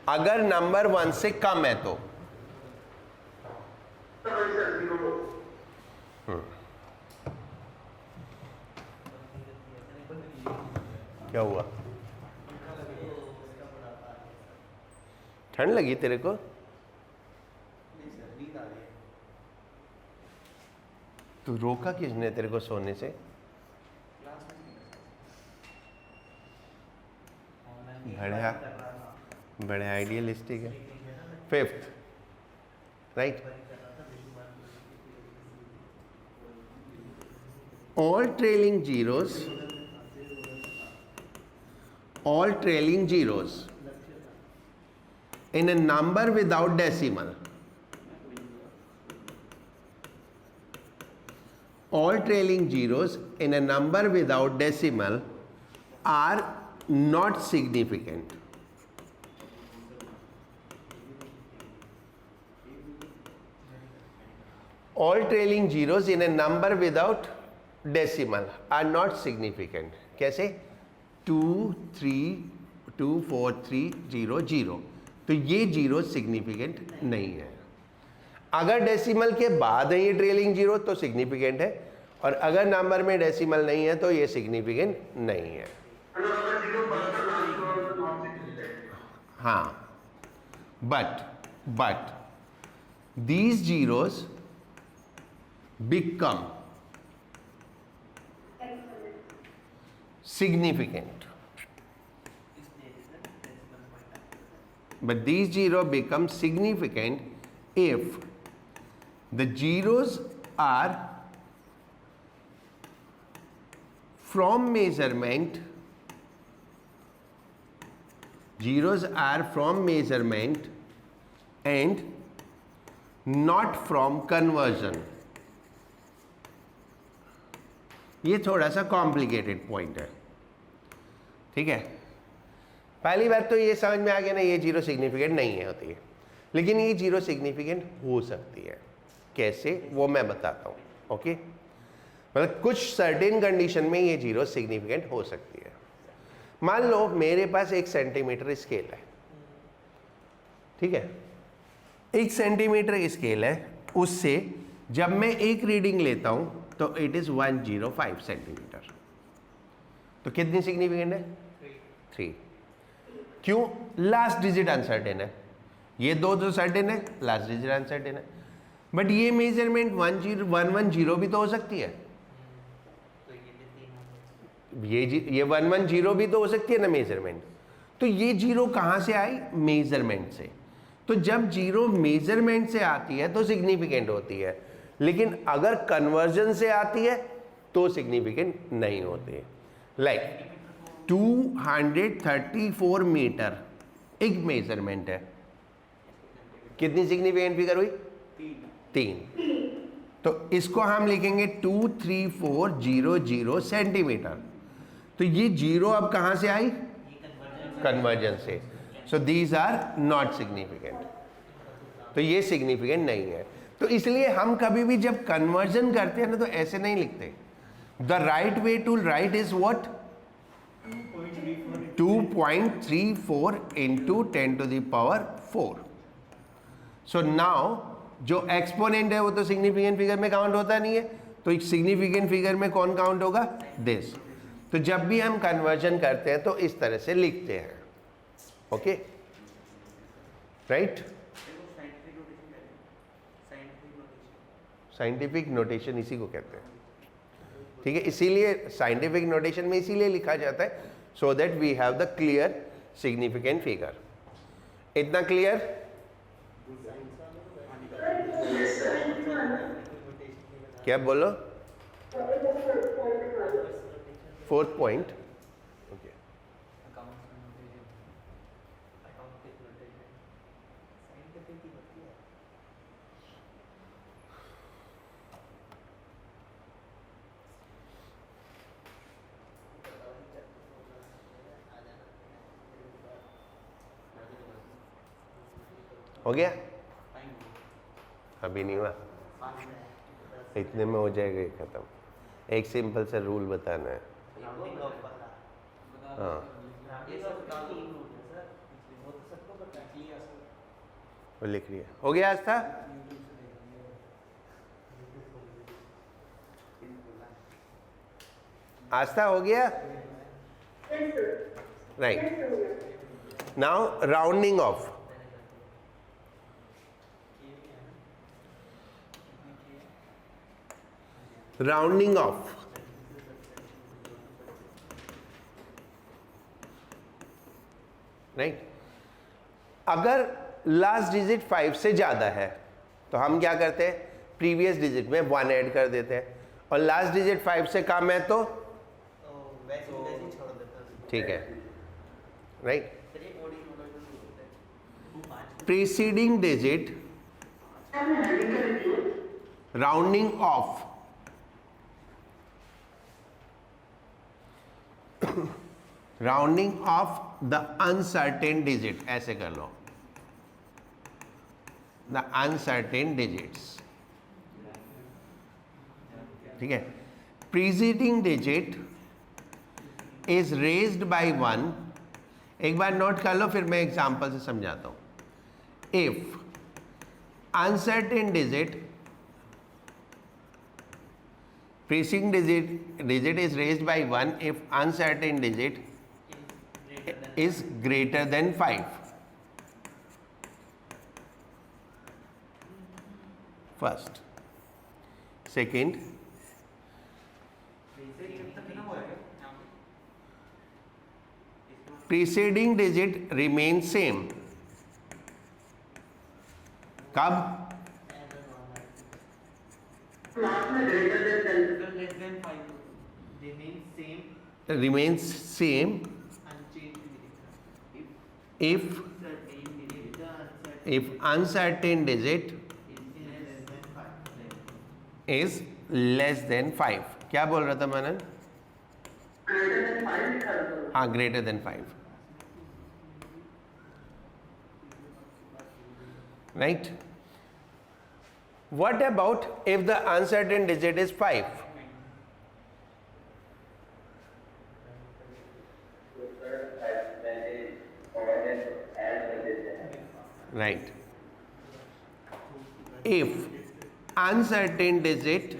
अगर नंबर 1 से कम है तो क्या हुआ? ठंड लगी तेरे को? तो रोका किसने तेरे को सोने से? घड़िया बड़े आइडियलिस्टिक है। Fifth, right, all trailing zeros in a number without decimal, all trailing zeros in a number without decimal are not significant. All trailing zeros in a number without decimal are not significant. कैसे? 2 3 2 4 3 0 0, तो ये zero significant नहीं है। अगर decimal के बाद है ये ट्रेलिंग जीरो तो सिग्निफिकेंट है, और अगर नंबर में डेसिमल नहीं है तो ये सिग्निफिकेंट नहीं है। हाँ, but these zeros become significant, but these zero become significant if the zeros are from measurement, and not from conversion. ये थोड़ा सा कॉम्प्लिकेटेड पॉइंट है, ठीक है। पहली बात तो ये समझ में आ गया ना, ये जीरो सिग्निफिकेंट नहीं है होती है, लेकिन ये जीरो सिग्निफिकेंट हो सकती है। कैसे, वो मैं बताता हूँ। ओके, मतलब कुछ सर्टेन कंडीशन में ये जीरो सिग्निफिकेंट हो सकती है। मान लो मेरे पास 1 सेंटीमीटर स्केल है, ठीक है, 1 सेंटीमीटर स्केल है, उससे जब मैं एक रीडिंग लेता हूँ तो इट इज 105 सेंटीमीटर, तो कितनी सिग्निफिकेंट है? 3। क्यों? लास्ट डिजिट अनसर्टेन है, ये दो जो सर्टेन है, लास्ट डिजिट अनसर्टेन है। बट ये मेजरमेंट 110 भी तो हो सकती है, ये 110 भी तो हो सकती है ना मेजरमेंट। तो ये जीरो कहाँ से आई? मेजरमेंट से। तो जब जीरो मेजरमेंट से आती है तो सिग्निफिकेंट होती है, लेकिन अगर कन्वर्जन से आती है तो सिग्निफिकेंट नहीं होती। लाइक 234 मीटर एक मेजरमेंट है, कितनी सिग्निफिकेंट फिगर हुई? 3। तो इसको हम लिखेंगे 23400 सेंटीमीटर। तो ये जीरो अब कहां से आई? कन्वर्जन से। So these are not significant, तो ये सिग्निफिकेंट नहीं है। तो इसलिए हम कभी भी जब कन्वर्जन करते हैं ना तो ऐसे नहीं लिखते। The right way to write is what? 2.34 into 10⁴। So now जो एक्सपोनेंट है वो तो सिग्निफिकेंट फिगर में काउंट होता नहीं है, तो एक सिग्निफिकेंट फिगर में कौन काउंट होगा? दिस। तो जब भी हम कन्वर्जन करते हैं तो इस तरह से लिखते हैं। Okay, right. साइंटिफिक नोटेशन इसी को कहते हैं, ठीक है। इसीलिए साइंटिफिक नोटेशन में इसीलिए लिखा जाता है so that we have the clear significant figure. इतना क्लियर? क्या बोलो? 4th point. ओके, हो गया? अभी नहीं हुआ, इतने में हो जाएगा ये खत्म। एक सिंपल सा रूल बताना है। हाँ, वो लिख लिया। हो गया आस्था? आस्था हो गया? Right. Now rounding off. Rounding off, right. अगर लास्ट डिजिट 5 से ज़्यादा है तो हम क्या करते हैं, प्रीवियस डिजिट में 1 ऐड कर देते हैं, और लास्ट डिजिट 5 से कम है तो वैसे ही छोड़ देता हूँ। ठीक है, राइट। फिर ये ओडी नंबर जो होता है वो 5 preceding digit rounding off rounding off the uncertain digit, ऐसे कर लो, द अनसर्टेन डिजिट्स, ठीक है। Preceding digit is raised bye 1, एक बार नोट कर लो फिर मैं एग्जांपल से समझाता हूं। If uncertain digit, preceding digit is raised by 1 if uncertain digit is greater than 5. First. Second, preceding digit remains same. कब? less than 5 Remains same unchanged if uncertain digit is less than 5. क्या बोल रहा था मनन? हाँ, greater than 5, right? What about if the uncertain digit is 5? Right. If uncertain digit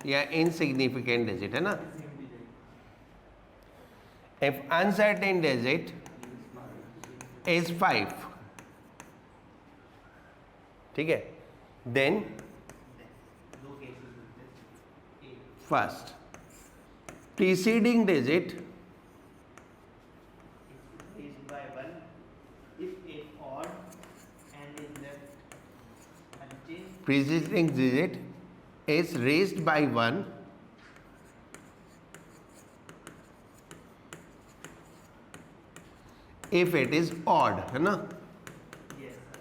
या insignificant digit है ना, if uncertain digit is 5, ठीक है, then first preceding digit is by 1 if it odd and is left unchanged. preceding digit is raised by 1 if it is odd, है ना, Yes, sir.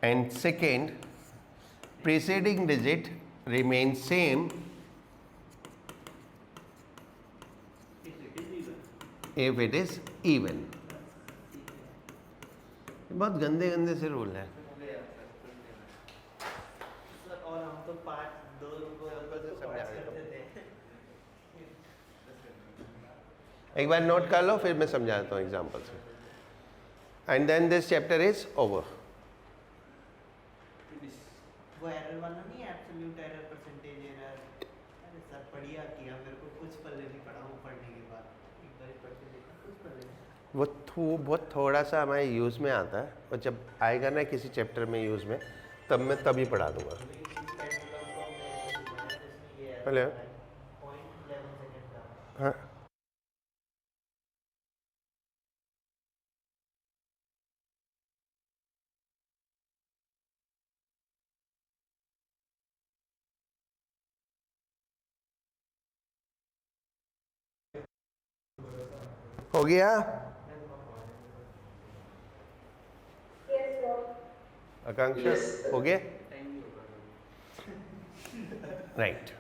and second preceding digit remains same If it is if it is even. even. बहुत गंदे गंदे से rule है। Sir और हम तो 5 2 को पास करते थे। एक बार नोट कर लो फिर मैं समझाता हूँ एग्जांपल से, and then this chapter is over. वो एरर वाला नहीं, एब्सोल्यूट एरर, परसेंटेज एरर। अरे सर बढ़िया किया, मेरे को कुछ पल्ले नहीं पड़ा वो पढ़ने के बाद, एक बार पढ़ के देखा कुछ पल्ले नहीं। बहुत थोड़ा सा हमारे यूज़ में आता है, और जब आएगा ना किसी चैप्टर में यूज़ में तब मैं तभी पढ़ा दूंगा। हेलो, हाँ, हो गया आकांक्षा? हो गया, राइट।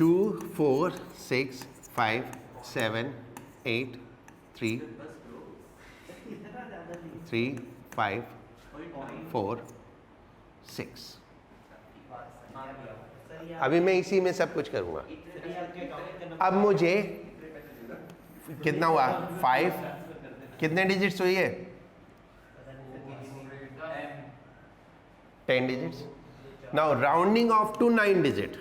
2 4 6 5 7 8 3 3 5 4 6। अभी मैं इसी में सब कुछ करूँगा। अब मुझे कितना हुआ? 5। कितने डिजिट्स हुई है? 10 digits. Now rounding off to 9 digit.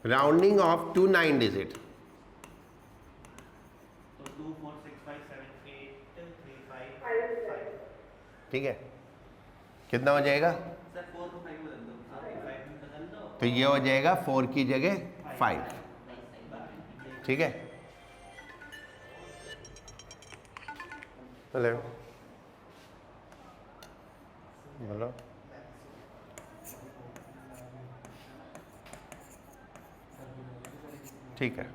Rounding off to 9 digit. तो 2 4 6 5 7 8 3 5 5। ठीक है, कितना हो जाएगा? सर 4 को 5 बदल दो, 5 में बदल दो। तो ये हो जाएगा 4 की जगह 5। ठीक है, हेलो बोलो। ठीक है,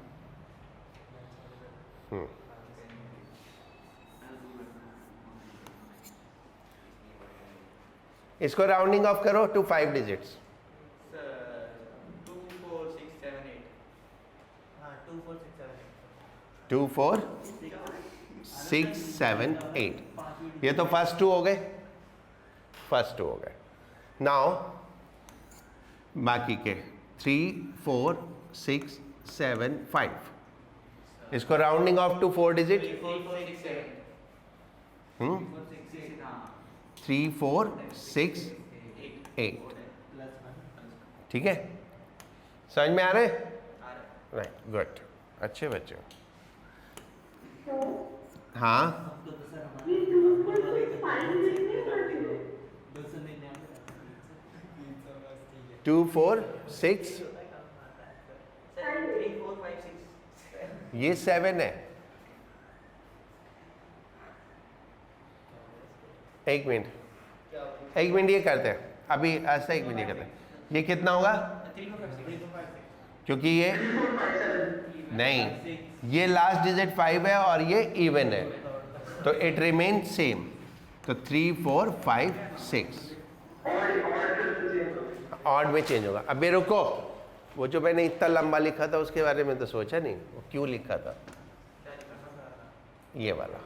इसको राउंडिंग ऑफ करो टू 5 डिजिट्स। सर 2 4 6 7 8 हाँ 2 4 6 7 2 4 6 7 8, ये तो फर्स्ट 2 हो गए, फर्स्ट 2 हो गए। नाउ बाकी के 3 4 6 7 5, इसको rounding off to 4 digit. 3 4 6 7 3 4 6 8, plus 1 ठीक है, समझ में आ रहे? आ रहा है। राइट, गुड, अच्छे बच्चे। हाँ तो सर हमारे 2 4 6, सर 3 4 5 6 ये 7 है। एक मिनट, एक मिनट, ये करते हैं अभी, ऐसा 1 मिनट ये करते हैं। ये कितना होगा? 3 4 5 6 क्योंकि ये नहीं, ये लास्ट डिजिट 5 है और ये इवन है, तो इट रिमेन सेम। तो 3 4 5 6 ऑड में चेंज होगा। अबे रुको, वो जो मैंने इतना लंबा लिखा था उसके बारे में तो सोचा नहीं, वो क्यों लिखा था ये वाला।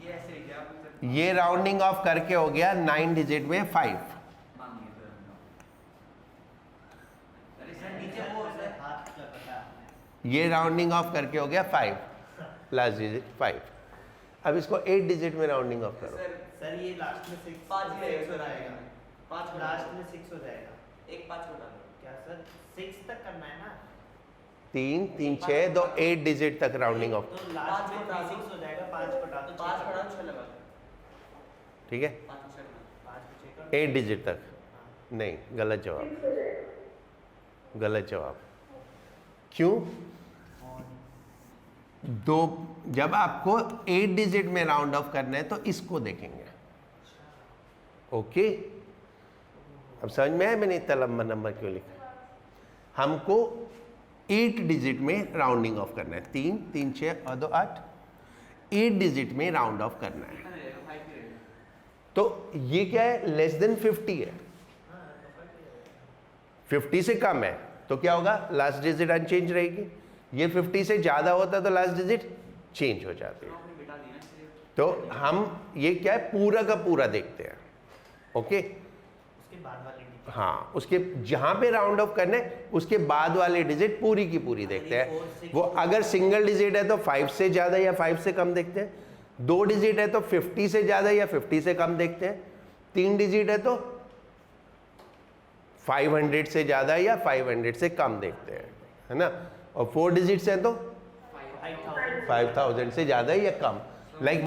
ये ऐसे ही क्या आप ये राउंडिंग ऑफ करके हो गया 9 डिजिट में 5। मांगिए सर। अरे सर सर नीचे वो सर हाथ का पता है। ये राउंडिंग ऑफ करके हो गया 5, लास्ट डिजिट 5। अब इसको 8 डिजिट में राउंडिंग ऑफ करो। सर सर ये लास्ट में 6 5 ही रहेगा हो सर, जाएगा। 5 लास्ट में 6 हो जाएगा। एक 5 को डालो। क्या सर 6 तक करना है ना? 3 3 6 2 8 डिजिट तक राउंडिंग ऑफ, तो लास्ट में 6 हो जाएगा, 5 को डाल दो, 5 को डालो 6 लगा दो। ठीक है, 5 को 6 लगा 5 को चेक कर 8 डिजिट तक नहीं, गलत जवाब, गलत जवाब। क्यों? दो, जब आपको 8 डिजिट में राउंड ऑफ करना है तो इसको देखेंगे। ओके, अब समझ में आया मैंने इतना लंबा नंबर क्यों लिखा? हमको 8 डिजिट में राउंडिंग ऑफ करना है, 3 3 6 और 2 8, 8 डिजिट में राउंड ऑफ करना है। कितना रहेगा? 5 ही रहेगा। तो ये क्या है? लेस देन 50 है, 50 से कम है तो क्या होगा? लास्ट डिजिट अनचेंज रहेगी। ये 50 से ज़्यादा होता तो लास्ट डिजिट चेंज हो जाती है। आपने बिठा दिया ना इसलिए। तो हम ये क्या है, पूरा का पूरा देखते हैं। ओके, उसके बाद वाली डिजिट। हाँ, उसके जहाँ पे राउंड ऑफ करने उसके बाद वाले डिजिट पूरी की पूरी देखते हैं। वो अगर सिंगल डिजिट है तो 5 से ज़्यादा या 5 से कम देखते हैं, 2 डिजिट है तो 50 से ज़्यादा या 50 से कम देखते हैं, 3 डिजिट है तो 500 से ज़्यादा या 500 से कम देखते हैं, है ना। और 4 डिजिट्स हैं तो 5000 5000 से ज़्यादा या कम, लाइक